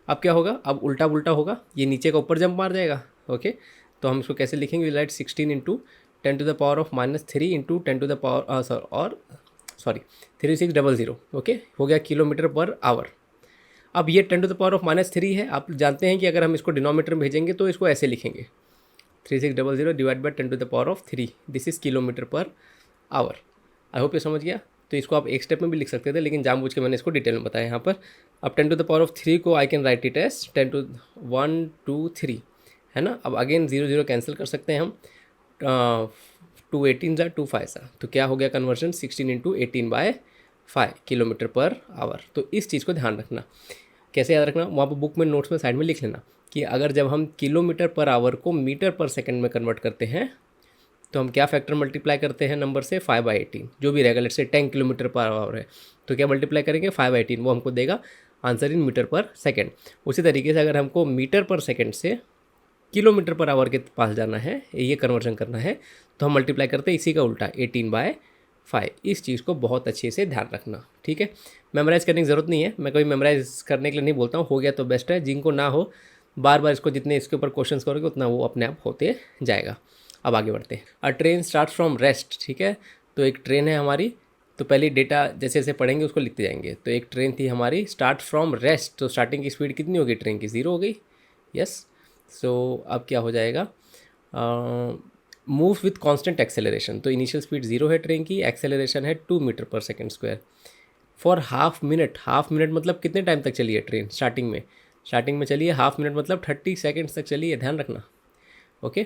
अब क्या होगा, अब उल्टा उल्टा होगा, ये नीचे का ऊपर जंप मार जाएगा, ओके। तो हम इसको कैसे लिखेंगे, will right 16 into 10⁻³ into 3600, okay, हो गया किलोमीटर पर आवर। अब ये 10⁻³ है, आप जानते हैं कि अगर हम इसको डिनोमीटर में भेजेंगे तो इसको ऐसे लिखेंगे, 3600 divide by 10⁻³, this is kilometre per our. I hope ये समझ गया। तो इसको आप एक स्टेप में भी लिख सकते थे, लेकिन जानबूझ के मैंने इसको डिटेल में बताया यहाँ पर। अब 10⁻³ को I can write it as 1 2 3, है ना। अब अगेन 0 0 कैंसिल कर सकते हैं हम, 2 18 2 5, तो क्या हो गया conversion, 16 into 18/5 kilometre per our. तो इस चीज़ को ध्यान रखना। कैसे याद रखना, वहाँ पर बुक में नोट्स में साइड में लिख लेना कि अगर जब हम किलोमीटर पर आवर को मीटर पर सेकंड में कन्वर्ट करते हैं तो हम क्या फैक्टर मल्टीप्लाई करते हैं नंबर से, 5/18, जो भी रहेगा। Let's say 10 kilometre per hour है तो क्या मल्टीप्लाई करेंगे, 5/18, वो हमको देगा answer in metre per second. उसी तरीके से अगर हमको मीटर पर सेकंड से किलोमीटर पर आवर के पास जाना है, ये कन्वर्जन करना है, तो हम मल्टीप्लाई करते हैं इसी का उल्टा, 18/5। इस चीज़ को बहुत अच्छे से ध्यान रखना, ठीक है। मेमोराइज़ करने की ज़रूरत नहीं है, मैं कभी मेमोराइज़ करने के लिए नहीं बोलता हूँ, हो गया तो बेस्ट है। जिनको ना हो, बार बार इसको जितने इसके ऊपर क्वेश्चंस करोगे उतना वो अपने आप होते जाएगा। अब आगे बढ़ते हैं। अ ट्रेन स्टार्ट फ्रॉम रेस्ट, ठीक है। तो एक ट्रेन है हमारी, तो पहले डेटा जैसे जैसे पढ़ेंगे उसको लिखते जाएंगे। तो एक ट्रेन थी हमारी, स्टार्ट फ्रॉम रेस्ट, तो स्टार्टिंग की स्पीड कितनी होगी ट्रेन की, 0 हो गई, यस। सो अब क्या हो जाएगा, मूव विथ कांस्टेंट एक्सेलरेशन, तो इनिशियल स्पीड 0 है ट्रेन की, एक्सेलरेशन है 2 metre per second square for half minute. Half minute मतलब कितने टाइम तक चली है ट्रेन, स्टार्टिंग में चलिए हाफ मिनट मतलब 30 सेकेंड्स तक चलिए, ध्यान रखना, okay.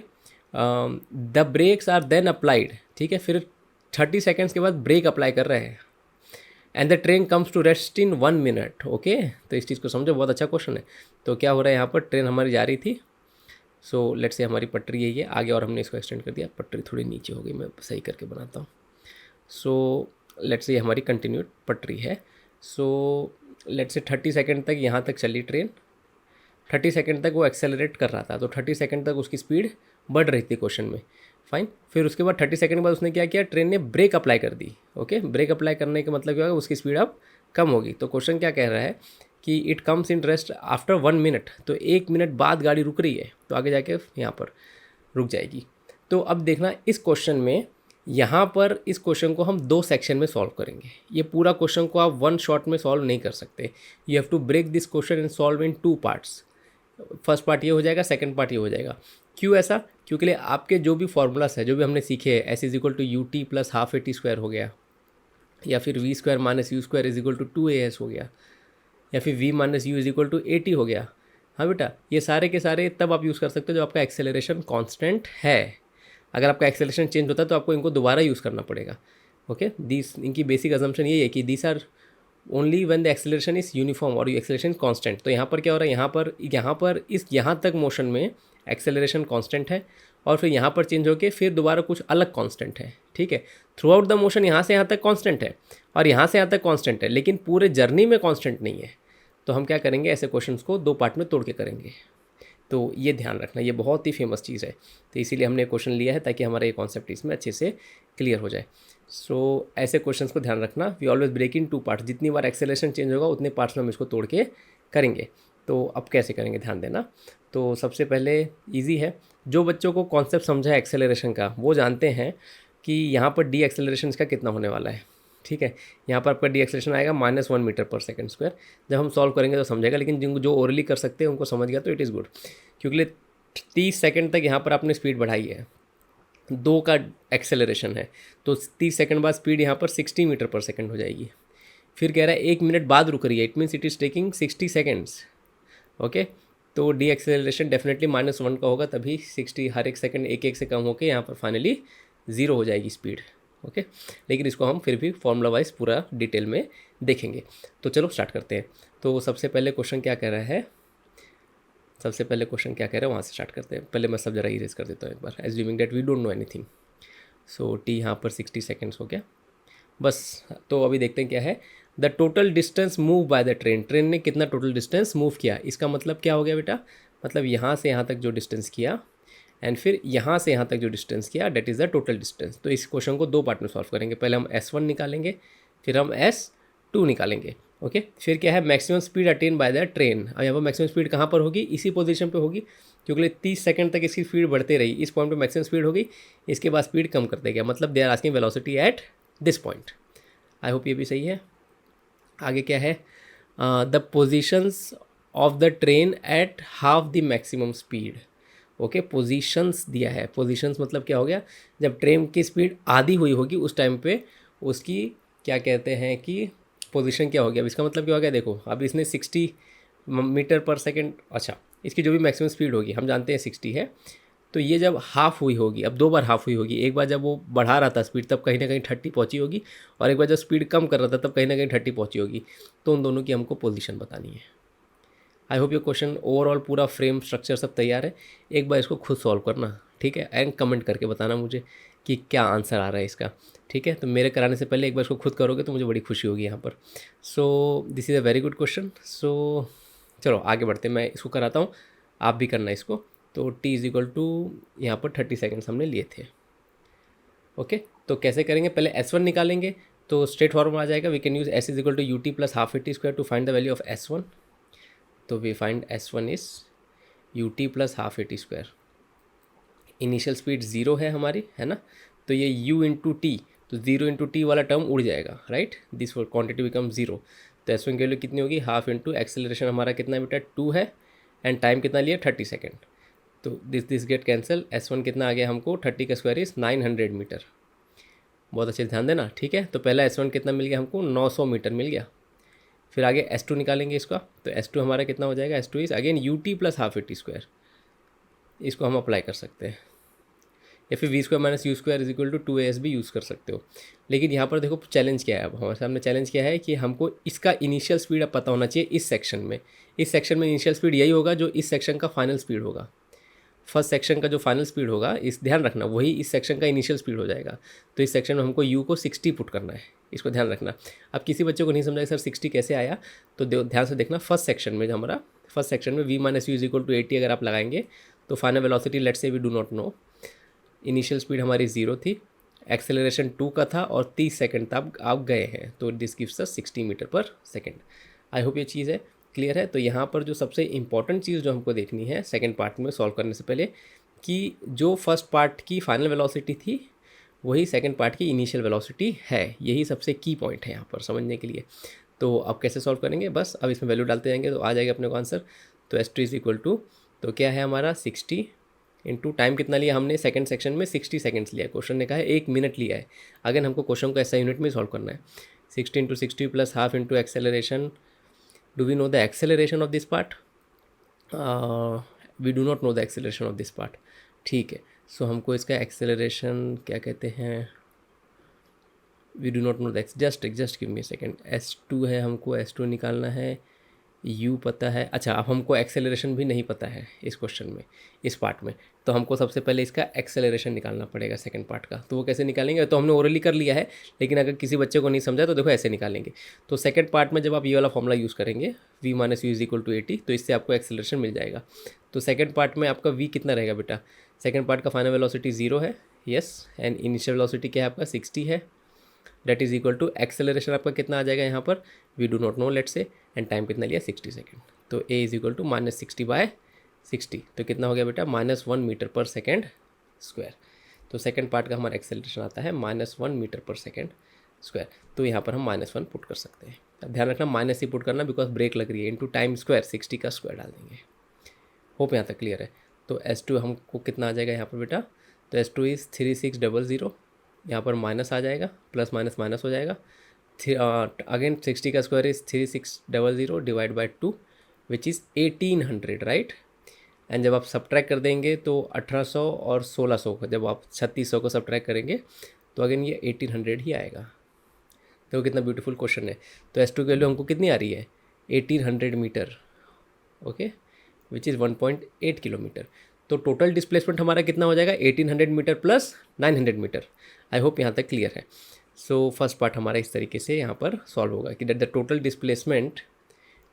The brakes are then applied, ठीक है, फिर 30 सेकेंड्स के बाद ब्रेक अप्लाई कर रहे हैं, and the train comes to rest in 1 minute, okay. तो इस चीज़ को समझो, बहुत अच्छा क्वेश्चन है। तो क्या हो रहा है यहाँ पर, ट्रेन हमारी जा रही थी, सो लेट्स से हमारी पटरी है ये आगे, और हमने इसको एक्सटेंड कर दिया, पटरी थोड़ी नीचे हो गई, मैं सही करके बनाता हूँ। सो लेट्स से हमारी कंटिन्यूड पटरी है, सो लेट्स से 30 सेकेंड तक यहाँ तक चली ट्रेन, 30 सेकेंड तक वो एक्सेलरेट कर रहा था, तो 30 सेकेंड तक उसकी स्पीड बढ़ रही थी क्वेश्चन में, फाइन। फिर उसके बाद 30 सेकेंड बाद उसने क्या किया, ट्रेन ने ब्रेक अप्लाई कर दी, ओके। ब्रेक अप्लाई करने का मतलब क्या होगा, उसकी स्पीड अब कम होगी। तो क्वेश्चन क्या कह रहा है कि it comes in rest after 1 minute, तो 1 मिनट बाद गाड़ी रुक रही है, तो आगे जाके यहाँ पर रुक जाएगी। तो अब देखना इस क्वेश्चन में, यहाँ पर इस क्वेश्चन को हम 2 सेक्शन में सॉल्व करेंगे। ये पूरा क्वेश्चन को आप 1 शॉट में सॉल्व नहीं कर सकते, you have to break this question and solve in 2 parts. First part ये हो जाएगा, सेकंड पार्ट ये हो जाएगा। क्यों ऐसा, क्योंकि लिए आपके जो भी फॉर्मूलास है, जो भी हमने सीखे हैं, S = UT + ½ AT² हो गया, या फिर v square minus you square is equal to 2as हो गया, या फिर v minus u is equal to 80 हो गया। हाँ बेटा, ये सारे के सारे तब आप यूज़ कर सकते हो जब आपका एक्सेलरेशन कांस्टेंट है। अगर आपका एक्सेलरेशन चेंज होता है तो आपको इनको दोबारा यूज़ करना पड़ेगा। ओके, दिस इनकी बेसिक अजम्पशन ये है कि this are only when the acceleration is uniform और एक्सेलरेशन कांस्टेंट। तो यहाँ पर क्या हो रहा है, यहाँ पर इस यहाँ तक मोशन में एक्सेलरेशन कांस्टेंट है और फिर यहाँ पर चेंज होके फिर दोबारा कुछ अलग कांस्टेंट है। ठीक है, थ्रू आउट द मोशन यहाँ से यहाँ तक कांस्टेंट है और यहाँ से यहाँ तक कांस्टेंट है, लेकिन पूरे जर्नी में कांस्टेंट नहीं है। तो हम क्या करेंगे, ऐसे क्वेश्चंस को दो पार्ट में तोड़ के करेंगे। तो ये ध्यान रखना, ये बहुत ही फेमस चीज़ है। तो इसीलिए हमने क्वेश्चन लिया है ताकि हमारा ये कॉन्सेप्ट इसमें अच्छे से क्लियर हो जाए। सो ऐसे क्वेश्चंस को ध्यान रखना। We always break in 2 parts. जितनी बार एक्सेलरेशन चेंज होगा उतने पार्ट्स में हम इसको तोड़ के करेंगे। तो अब कैसे करेंगे, ध्यान देना। तो सबसे पहले ईजी है, जो बच्चों को कॉन्सेप्ट समझा है एक्सेलरेशन का वो जानते हैं कि यहाँ पर डी एक्सेलरेशन इसका कितना होने वाला है। ठीक है, यहाँ पर आपका डी एक्सेलरेशन आएगा -1 मीटर पर सेकंड स्क्वायर। जब हम सॉल्व करेंगे तो समझेगा, लेकिन जिनको जो ओरली कर सकते हैं उनको समझ गया तो इट इज़ गुड, क्योंकि 30 सेकंड तक यहाँ पर आपने स्पीड बढ़ाई है, 2 का एक्सेलरेशन है, तो 30 सेकंड बाद स्पीड यहाँ पर 60 मीटर पर सेकंड हो जाएगी। फिर कह रहा है 1 मिनट बाद रुक रही है, it means it is taking 60 seconds. Okay, तो डी एक्सेलरेशन डेफिनेटली -1 का होगा, तभी 60 हर एक सेकंड एक से कम होकर यहाँ पर फाइनली 0 हो जाएगी स्पीड। ओके, लेकिन इसको हम फिर भी फॉर्मूला वाइज पूरा डिटेल में देखेंगे। तो चलो स्टार्ट करते हैं। तो सबसे पहले क्वेश्चन क्या कह रहा है, वहाँ से स्टार्ट करते हैं। पहले मैं सब जरा इरेज कर देता हूँ एक बार, assuming that we don't know anything. So T यहाँ पर 60 सेकेंड्स हो गया बस। तो अभी देखते हैं क्या है, the total distance move by the train. Train ने कितना टोटल डिस्टेंस मूव किया, इसका मतलब क्या हो गया बेटा, मतलब यहाँ से यहाँ तक जो डिस्टेंस किया एंड फिर यहाँ से यहाँ तक जो डिस्टेंस किया, date is the total distance. तो इस क्वेश्चन को 2 पार्ट में सॉल्व करेंगे। पहले हम S1 निकालेंगे, फिर हम S2 निकालेंगे। ओके, फिर क्या है, maximum speed attain by the train. अब यहाँ पर मैक्सिमम स्पीड कहाँ पर होगी, इसी पोजीशन पे होगी, क्योंकि 30 सेकंड तक इसकी स्पीड बढ़ते रही। इस पॉइंट पे मैक्सिमम स्पीड होगी, इसके बाद स्पीड कम करते गया, मतलब they are asking velocity at this point. I hope ये भी सही है। आगे क्या है, the positions of the train at half the maximum speed. Okay, positions दिया है। पोजीशंस मतलब क्या हो गया, जब ट्रेन की स्पीड आधी हुई होगी उस टाइम पे उसकी क्या कहते हैं कि पोजीशन क्या हो गया। अब इसका मतलब क्या हो गया, देखो अब इसने 60 मीटर पर सेकंड, अच्छा इसकी जो भी मैक्सिमम स्पीड होगी हम जानते हैं 60 है, तो ये जब हाफ़ हुई होगी, अब 2 बार हाफ़ हुई होगी। एक बार जब वो बढ़ा रहा था स्पीड तब कहीं ना कहीं 30 पहुंची होगी, और एक बार जब स्पीड कम कर रहा था तब कहीं ना कहीं 30 पहुंची होगी। तो उन दोनों की हमको पोजीशन बतानी है। आई होप ये क्वेश्चन ओवरऑल पूरा फ्रेम स्ट्रक्चर सब तैयार है। एक बार इसको खुद सॉल्व करना, ठीक है, एंड कमेंट करके बताना मुझे कि क्या आंसर आ रहा है इसका। ठीक है, तो मेरे कराने से पहले एक बार इसको खुद करोगे तो मुझे बड़ी खुशी होगी यहाँ पर। So this is a very good question. So चलो आगे बढ़ते, मैं इसको कराता हूँ, आप भी करना इसको। तो t इज इक्वल टू यहाँ पर 30 सेकेंड्स हमने लिए थे। ओके, तो कैसे करेंगे, पहले S1 निकालेंगे। तो स्ट्रेट फॉर्मूला आ जाएगा, we can use S is equal to UT plus half AT square to find the value of S1। तो we find S1 is UT plus half AT square. Initial speed 0 है हमारी, है ना, तो ये U into T, तो 0 into T वाला term उड़ जाएगा, राइट, दिस क्वान्टिटी बिकम 0। तो S1 की वैल्यू कितनी होगी, हाफ इंटू एक्सेलरेशन हमारा कितना बेटा 2 है, एंड टाइम कितना लिया 30 सेकेंड। तो दिस गेट कैंसिल। S1 कितना आ गया हमको, 30 का स्क्वायर इज 900 मीटर। बहुत अच्छे से ध्यान देना, ठीक है। तो पहला S1 कितना मिल गया हमको, 900 मीटर मिल गया। फिर आगे S2 निकालेंगे इसका, तो S2 हमारा कितना हो जाएगा, S2 is again UT plus half AT square. इसको हम अप्लाई कर सकते हैं, या फिर V square minus U square is equal to 2AS भी यूज़ कर सकते हो। लेकिन यहाँ पर देखो चैलेंज क्या है, अब हमारे सामने चैलेंज क्या है कि हमको इसका इनिशियल स्पीड अब पता होना चाहिए इस सेक्शन में। इस सेक्शन में इनिशियल स्पीड यही होगा जो इस सेक्शन का फाइनल स्पीड होगा। फर्स्ट सेक्शन का जो फाइनल स्पीड होगा, इस ध्यान रखना, वही इस सेक्शन का इनिशियल स्पीड हो जाएगा। तो इस सेक्शन में हमको U को 60 पुट करना है, इसको ध्यान रखना। अब किसी बच्चे को नहीं समझा सर 60 कैसे आया, तो ध्यान से देखना, फर्स्ट सेक्शन में जो हमारा फर्स्ट सेक्शन में V minus u is equal to 80 अगर आप लगाएंगे तो final velocity let say we do not know. Initial speed हमारी 0 थी, एक्सेलरेशन 2 का था और 30 सेकंड तक आप गए हैं, तो this gives us 60 metre per second. I hope ये चीज़ है क्लियर है। तो यहाँ पर जो सबसे इंपॉर्टेंट चीज़ जो हमको देखनी है सेकंड पार्ट में सॉल्व करने से पहले, कि जो फर्स्ट पार्ट की फाइनल वेलोसिटी थी वही सेकंड पार्ट की इनिशियल वेलोसिटी है। यही सबसे की पॉइंट है यहाँ पर समझने के लिए। तो अब कैसे सॉल्व करेंगे, बस अब इसमें वैल्यू डालते जाएंगे तो आ जाएगा अपने को आंसर। तो S2 इज इक्वल टू, तो क्या है हमारा 60 इनटू टाइम कितना लिया हमने सेकंड सेक्शन में 60 सेकंड्स लिया है, क्वेश्चन ने कहा है 1 मिनट लिया है। अगर हमको क्वेश्चन को ऐसा यूनिट में सॉल्व करना है 60 into 60 plus half into acceleration. Do we know the acceleration of this part? We do not know the acceleration of this part. ठीक है, सो हमको इसका एक्सेलरेशन क्या कहते हैं, we do not know the just give me second. S2 है, हमको S2 निकालना है, U पता है। अच्छा, अब हमको एक्सेलरेशन भी नहीं पता है इस क्वेश्चन में, इस पार्ट में, तो हमको सबसे पहले इसका एक्सेलरेशन निकालना पड़ेगा सेकंड पार्ट का। तो वो कैसे निकालेंगे, तो हमने ओरली कर लिया है, लेकिन अगर किसी बच्चे को नहीं समझा तो देखो ऐसे निकालेंगे। तो सेकंड पार्ट में जब आप ये वाला फॉर्मूला यूज़ करेंगे v minus u is equal to 80, तो इससे आपको एक्सेलरेशन मिल जाएगा। तो सेकंड पार्ट में आपका v कितना रहेगा बेटा? सेकंड पार्ट का फाइनल वेलोसिटी 0 है, यस, एंड इनिशियल वेलोसिटी क्या है आपका 60 है, that is equal to acceleration आपका कितना आ जाएगा यहाँ पर, we do not know let say, and time कितना लिया 60 सेकेंड। तो a इज इक्वल टू -60/60, तो कितना हो गया बेटा -1 मीटर पर सेकेंड स्क्वायर। तो सेकंड पार्ट का हमारा एक्सेलरेशन आता है -1 मीटर पर सेकेंड स्क्वायर। तो यहाँ पर हम -1 पुट कर सकते हैं। अब ध्यान रखना माइनस ही पुट करना, बिकॉज ब्रेक लग रही है, इंटू टाइम स्क्वायर 60 का स्क्वायर डाल देंगे। होप यहाँ तक क्लियर है। तो S2 हमको कितना आ जाएगा यहाँ पर बेटा? तो S2 इज़ 3600, यहाँ पर माइनस आ जाएगा, प्लस माइनस माइनस हो जाएगा। अगेन 60 का square is 3600 divide by 2 which is 1800, right. And जब आप सब्ट्रैक्ट कर देंगे तो 1800 और 1600 को, जब आप 3600 को सब्ट्रैक्ट करेंगे तो अगेन ये 1800 ही आएगा। देखो कितना ब्यूटीफुल क्वेश्चन है। तो S2 की वैल्यू हमको कितनी आ रही है? 1800 metre, okay, which is 1.8 kilometre. तो टोटल डिस्प्लेसमेंट हमारा कितना हो जाएगा? 1800 metre plus 900 metre. I hope यहाँ तक क्लियर है। सो फर्स्ट पार्ट हमारा इस तरीके से यहाँ पर सॉल्व होगा कि that the total displacement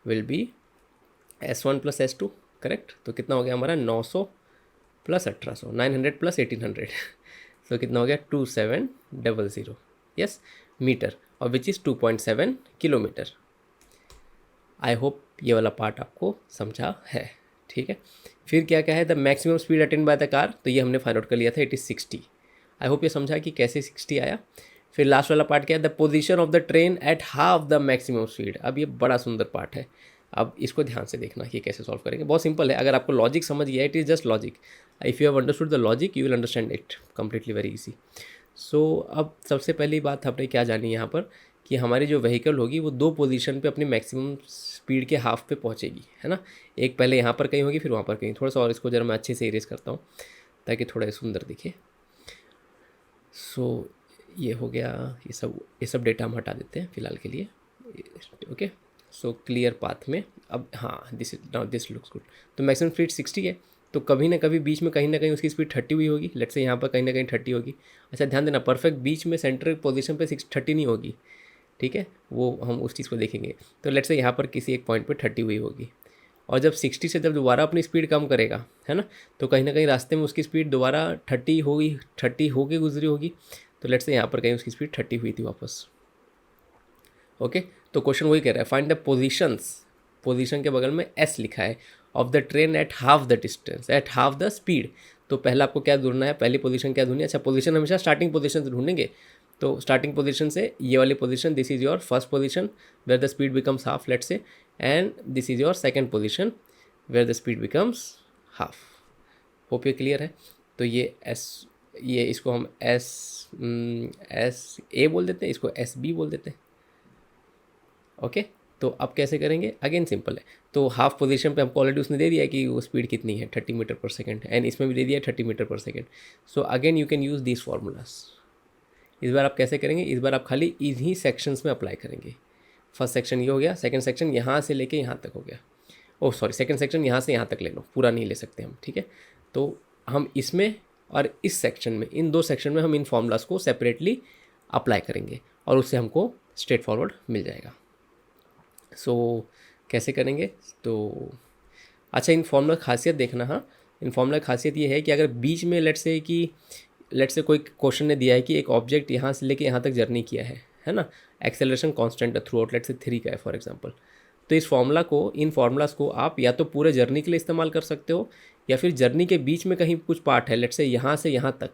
will be S1 plus S2, correct. तो कितना हो गया हमारा 900 प्लस 1800, 900 प्लस 1800 तो कितना हो गया 2700, यस, मीटर, और which is 2.7 kilometre. I hope ये वाला पार्ट आपको समझा है, ठीक है। फिर क्या क्या है, the maximum speed attend by the car, तो ये हमने फाइंड आउट कर लिया था, इट इज़ 60। आई होप ये समझा कि कैसे 60 आया। फिर लास्ट वाला पार्ट क्या है, the position of the train at half the maximum speed. अब ये बड़ा सुंदर पार्ट है, अब इसको ध्यान से देखना कि कैसे सॉल्व करेंगे। बहुत सिंपल है, अगर आपको लॉजिक समझ गया, it is just logic. If you have understood the logic you will understand it completely very easy. So अब सबसे पहली बात हमने क्या जानी यहाँ पर, कि हमारी जो व्हीकल होगी वो 2 पोजीशन पे अपनी मैक्सिमम स्पीड के हाफ पे पहुँचेगी, है ना। एक पहले यहाँ पर कहीं होगी, फिर वहाँ पर कहीं। थोड़ा सा और इसको जरा मैं अच्छे से इरेज करता हूँ ताकि थोड़ा सुंदर दिखे। सो ये हो गया, ये सब डेटा हम हटा देते हैं फ़िलहाल के लिए, ओके। सो क्लियर पाथ में अब, हाँ, दिस लुक्स गुड। तो मैक्सिमम स्पीड 60 है, तो कभी ना कभी बीच में कहीं ना कहीं उसकी स्पीड 30 हुई होगी। लेट्स से यहाँ पर कहीं ना कहीं 30 होगी। अच्छा ध्यान देना, परफेक्ट बीच में सेंटर पोजीशन पे 30 नहीं होगी, ठीक है, वो हम उस चीज़ को देखेंगे। तो लेट्स से यहाँ पर किसी एक पॉइंट पे 30 हुई होगी, और जब 60 से जब दोबारा अपनी स्पीड कम करेगा, है ना, तो कहीं ना कहीं रास्ते में उसकी स्पीड दोबारा 30 होगी गुजरी होगी। तो लेट्स से यहाँ पर कहीं उसकी स्पीड 30 हुई थी वापस, ओके। तो क्वेश्चन वही कह रहा है, फाइंड द पोजीशंस, पोजीशन के बगल में S लिखा है, of the train at half the distance, eight half the speed. तो पहला आपको क्या ढूंढना है, पहली पोजीशन क्या ढूंढनी है? अच्छा, पोजीशन हमेशा स्टार्टिंग पोजीशन से ढूंढेंगे। तो स्टार्टिंग पोजीशन से ये वाली position, this is your first position where the speed becomes half, let's say, and this is your second position where the speed becomes half. Hope ये क्लियर है। तो ये इसको हम एस ए बोल देते हैं, इसको SB बोल देते हैं, ओके। तो अब कैसे करेंगे? अगेन सिंपल है। तो हाफ पोजीशन पे हमको ऑलरेडी उसने दे दिया है कि वो स्पीड कितनी है, 30 मीटर पर सेकेंड, एंड इसमें भी दे दिया है 30 मीटर पर second. So again you can use this formulas. इस बार आप कैसे करेंगे? इस बार आप खाली इन्हीं सेक्शंस में अप्लाई करेंगे। फर्स्ट सेक्शन ये हो गया, सेकंड सेक्शन यहाँ से लेके यहाँ तक हो गया, ओह सॉरी, सेकंड सेक्शन यहाँ से यहाँ तक ले लो, पूरा नहीं ले सकते हम, ठीक है। तो हम इसमें और इस सेक्शन में, इन 2 सेक्शन में हम इन फार्मूलाज को सेपरेटली अप्लाई करेंगे, और उससे हमको स्ट्रेट फॉरवर्ड मिल जाएगा। सो कैसे करेंगे? तो अच्छा, इन फॉर्मूला खासियत देखना, हाँ, इन फॉर्मूला खासियत ये है कि अगर बीच में लेट्स से कोई क्वेश्चन ने दिया है कि एक ऑब्जेक्ट यहाँ से लेके यहाँ तक जर्नी किया है ना, एक्सेलरेशन कांस्टेंट है थ्रू आउट, लेट्स से 3 का है फॉर एग्जांपल, तो इस फॉर्मूला को, इन फार्मूलाज को आप या तो पूरे जर्नी के लिए इस्तेमाल कर सकते हो, या फिर जर्नी के बीच में कहीं कुछ पार्ट है, लेट्स से यहाँ से यहाँ तक,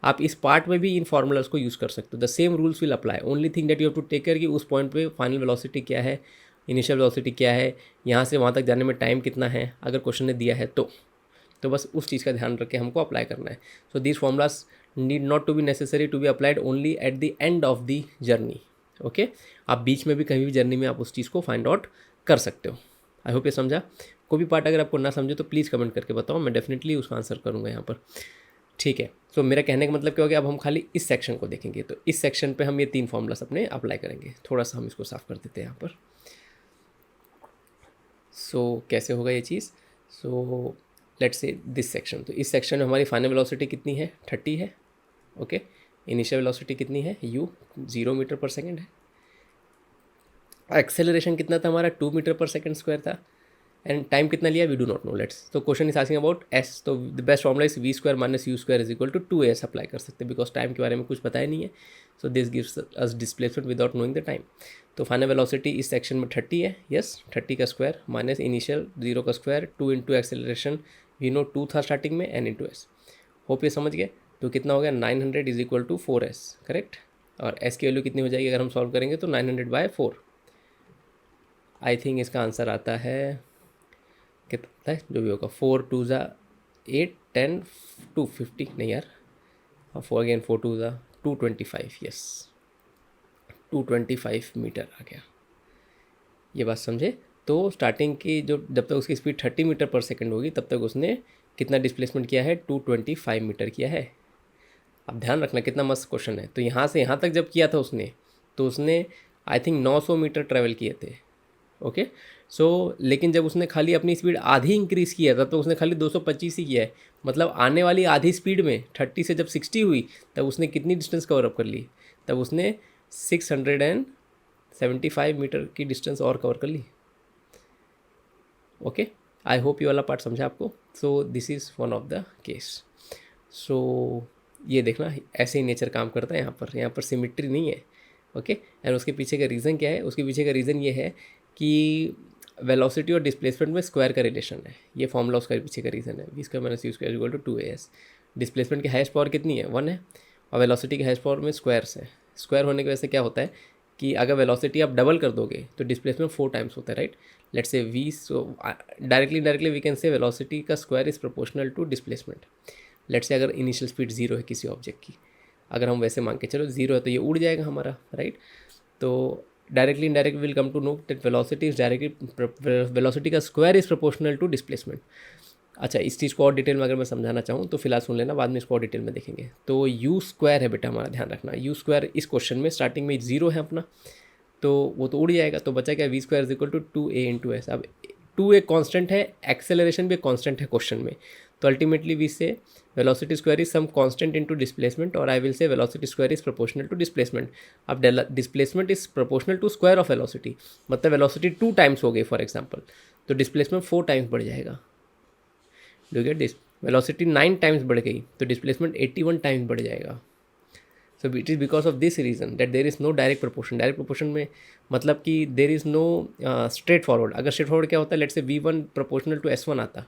आप इस पार्ट में भी इन फार्मूलाज को यूज़ कर सकते हो। The same rules will apply, only thing that you have to take care कि उस पॉइंट पे फाइनल वेलोसिटी क्या है, इनिशियल वेलोसिटी क्या है, यहाँ से वहाँ तक जाने में टाइम कितना है, अगर क्वेश्चन ने दिया है तो तो बस उस चीज़ का ध्यान रख के हमको अप्लाई करना है. So these formulas need not to be necessary to be applied only at the end of the journey. Okay, आप बीच में भी कहीं भी जर्नी में आप उस चीज़ को फाइंड आउट कर सकते हो. आई होप ये समझा. कोई भी पार्ट अगर आपको ना समझे तो प्लीज़ कमेंट करके बताओ, मैं डेफिनेटली उसका आंसर करूँगा यहाँ पर. ठीक है, तो मेरा कहने का मतलब क्या हो गया, अब हम खाली इस सेक्शन को देखेंगे. तो इस सेक्शन पे हम ये 3 फॉर्मूलास अपने अप्लाई करेंगे. थोड़ा सा हम इसको साफ कर देते हैं यहाँ पर. सो कैसे होगा ये चीज़. So let's say this section. तो इस सेक्शन में हमारी फाइनल वेलोसिटी कितनी है, 30 है. ओके, इनिशियल वेलोसिटी कितनी है, u 0 मीटर पर सेकेंड है. एक्सेलरेशन कितना था हमारा, 2 मीटर पर सेकेंड स्क्वायर था. एंड टाइम कितना लिया, we do not know. Let's, तो question is asking about S. तो the best formula is V square minus you square is equal to 2as apply कर सकते हैं, बिकॉज टाइम के बारे में कुछ पता ही नहीं है. So this gives us displacement without knowing the time. तो फाइनल वेलोसिटी इस सेक्शन में 30 है. यस, 30 का स्क्वायर माइनस इनिशियल 0 का square 2 into acceleration we know 2 था स्टार्टिंग में, n इंटू एस. होप ये समझ गए. तो कितना हो गया, 900 is equal to 4s. Correct. और s की वैल्यू कितनी हो जाएगी अगर हम सॉल्व करेंगे तो 900/4. आई थिंक इसका आंसर आता है, कितना है जो भी होगा, 4 2 8 10 250 नहीं यार, 4 अगेन 4 2 225. यस, 225 मीटर आ गया. ये बात समझे. तो स्टार्टिंग की जो जब तक उसकी स्पीड 30 मीटर पर सेकंड होगी तब तक उसने कितना डिस्प्लेसमेंट किया है, 225 मीटर किया है. अब ध्यान रखना कितना मस्त क्वेश्चन है. तो यहाँ से यहाँ तक जब किया था उसने, तो उसने आई थिंक 900 मीटर ट्रैवल किए थे. ओके, सो लेकिन जब उसने खाली अपनी स्पीड आधी इंक्रीज़ किया था तो उसने खाली 225 ही किया है. मतलब आने वाली आधी स्पीड में 30 से जब 60 हुई तब उसने कितनी डिस्टेंस कवर अप कर ली, तब उसने 675 मीटर की डिस्टेंस और कवर कर ली. ओके, आई होप ये वाला पार्ट समझा आपको. So this is one of the case. सो ये देखना ऐसे ही नेचर काम करता है. यहाँ पर सिमिट्री नहीं है. ओके, एंड उसके पीछे का रीज़न क्या है, उसके पीछे का रीज़न ये है कि वेलोसिटी और डिस्प्लेसमेंट में स्क्वायर का रिलेशन है. ये फॉर्मूला उसका पीछे का रीज़न है. V square minus you square equal to 2as. Displacement की हाईएस्ट पावर कितनी है, 1 है. और वेलोसिटी की हाईएस्ट पावर में स्क्वायर्स है. स्क्वायर होने की वजह से क्या होता है कि अगर वेलोसिटी आप डबल कर दोगे तो डिस्प्लेसमेंट 4 टाइम्स होता है. Right. Let's say we, so directly we can say velocity का square is proportional to displacement. Let's say अगर इनिशियल स्पीड 0 है किसी ऑब्जेक्ट की, अगर हम वैसे मान के चलो 0 है तो ये उड़ जाएगा हमारा. राइट. तो directly indirect will come to know that velocity is directly velocity का square is proportional to displacement. अच्छा, इस चीज़ को और डिटेल में अगर मैं समझाना चाहूँ तो फिलहाल सुन लेना, बाद में इसको और डिटेल में देखेंगे. तो यू स्क्वायर है बेटा हमारा, ध्यान रखना. यू स्क्वायर इस क्वेश्चन में स्टार्टिंग में 0 है अपना, तो वो तो उड़ जाएगा. तो बचा क्या, v square is equal to 2a into s. अब 2 एक कॉन्स्टेंट है, एक्सेलरेशन भी एक कॉन्स्टेंट है क्वेश्चन में. तो ultimately we say velocity square is some constant into displacement, और I will say velocity square is proportional to displacement. अब displacement is proportional to square of velocity, मतलब वेलोसिटी 2 टाइम्स हो गई फॉर एग्जांपल, तो displacement 4 times बढ़ जाएगा. Do get this. Velocity 9 times बढ़ गई तो डिस्प्लेसमेंट 81 टाइम्स बढ़ जाएगा. So it is because of this reason that there is no direct proportion. Direct proportion में मतलब कि there is no straightforward. अगर स्ट्रेट फॉरवर्ड क्या होता है, let's say v1 proportional to s1 आता,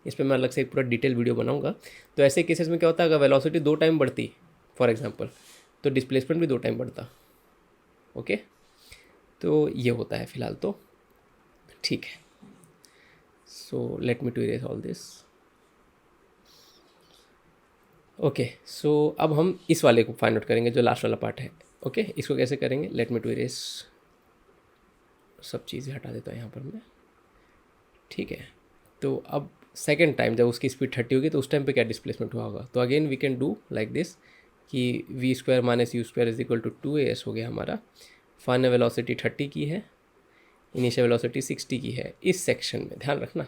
इस पर मैं अलग से एक पूरा डिटेल वीडियो बनाऊंगा. तो ऐसे केसेस में क्या होता है, अगर वेलोसिटी 2 टाइम बढ़ती फॉर एग्जांपल तो डिस्प्लेसमेंट भी 2 टाइम बढ़ता. ओके, तो ये होता है फिलहाल तो. ठीक है, so let me to erase all this. Okay, so अब हम इस वाले को फाइंड आउट करेंगे जो लास्ट वाला पार्ट है. ओके, इसको कैसे करेंगे, लेट मी टू इरेज सब चीज़ें हटा देता हूँ यहाँ पर मैं. ठीक है, तो अब सेकेंड टाइम जब उसकी स्पीड 30 होगी तो उस टाइम पे क्या डिस्प्लेसमेंट हुआ होगा. तो again we can do like this कि V square minus you square is equal to 2as हो गया हमारा. फाइनल वेलोसिटी 30 की है, इनिशियल वेलोसिटी 60 की है इस सेक्शन में, ध्यान रखना.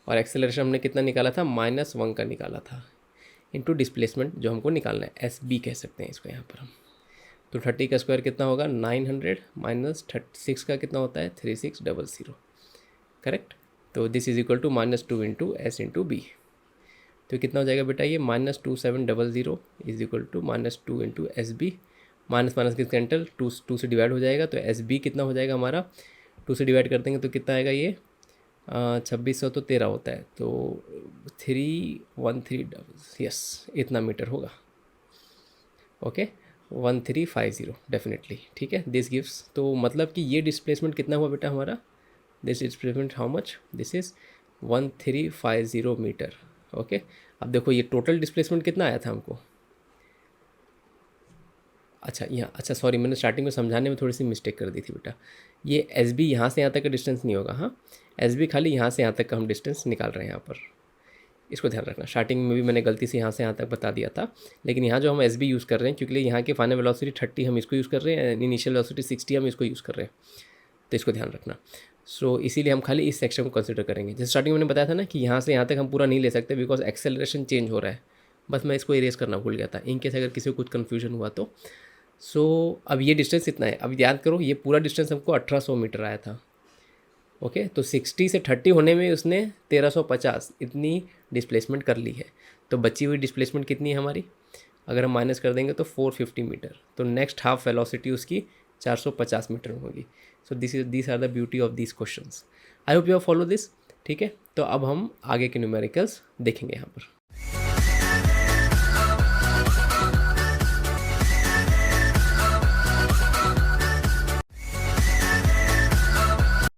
और एक्सेलरेशन हमने कितना निकाला था, -1 का निकाला था, इनटू डिस्प्लेसमेंट जो हमको निकालना है, SB कह सकते हैं इसको यहाँ पर हम. तो 30 का स्क्वायर कितना होगा, 900 माइनस 6 का कितना होता है, 3600. करेक्ट. तो this is equal to -2 into s into b. तो कितना हो जाएगा बेटा, ये -2700 is equal to -2 into s b. Minus minus किस कैंटल, 2 से डिवाइड हो जाएगा. तो एस बी कितना हो जाएगा हमारा, 2 से डिवाइड कर देंगे तो कितना आएगा, ये 2600 तो 13 होता है, तो 313 यस इतना मीटर होगा. Okay, 1350 definitely. ठीक है, दिस गिव्स, तो मतलब कि ये डिस्प्लेसमेंट कितना हुआ बेटा हमारा, this displacement how much, this is 1350 metre. Okay, अब देखो ये टोटल डिस्प्लेसमेंट कितना आया था हमको। अच्छा यहाँ, अच्छा सॉरी, मैंने स्टार्टिंग में समझाने में थोड़ी सी मिस्टेक कर दी थी बेटा। ये एस बी यहाँ से यहाँ तक का डिस्टेंस नहीं होगा, हाँ, एस बी खाली यहाँ से यहाँ तक का हम डिस्टेंस निकाल रहे हैं यहाँ पर, इसको ध्यान रखना। स्टार्टिंग में भी मैंने गलती से यहाँ से यहाँ तक बता दिया था, लेकिन यहाँ जो हम एस बी यूज़ कर रहे हैं, क्योंकि यहाँ की फाइनल वेलोसिटी 30 हम इसको यूज़ कर रहे हैं, इनिशियल वेलोसिटी 60 हम इसको यूज़ कर रहे हैं, तो इसको ध्यान रखना। सो इसीलिए हम खाली इस सेक्शन को कंसिडर करेंगे। जैसे स्टार्टिंग में मैंने बताया था ना कि यहाँ से यहाँ तक हम पूरा नहीं ले सकते बिकॉज एक्सेलरेशन चेंज हो रहा है, बस मैं इसको इरेज करना भूल गया था इन केस अगर किसी को कुछ कन्फ्यूजन हुआ तो। सो अब ये डिस्टेंस इतना है, अब याद करो ये पूरा डिस्टेंस हमको 1800 मीटर आया था। ओके, तो 60 से 30 होने में उसने 1350 इतनी डिस्प्लेसमेंट कर ली है। तो बची हुई डिस्प्लेसमेंट कितनी है हमारी, अगर हम माइनस कर देंगे तो 450 मीटर, तो नेक्स्ट हाफ वेलोसिटी उसकी 450 मीटर होगी। So this are the beauty of this questions. I hope you have follow this. ठीक है, तो अब हम आगे के न्यूमेरिकल्स देखेंगे यहाँ पर।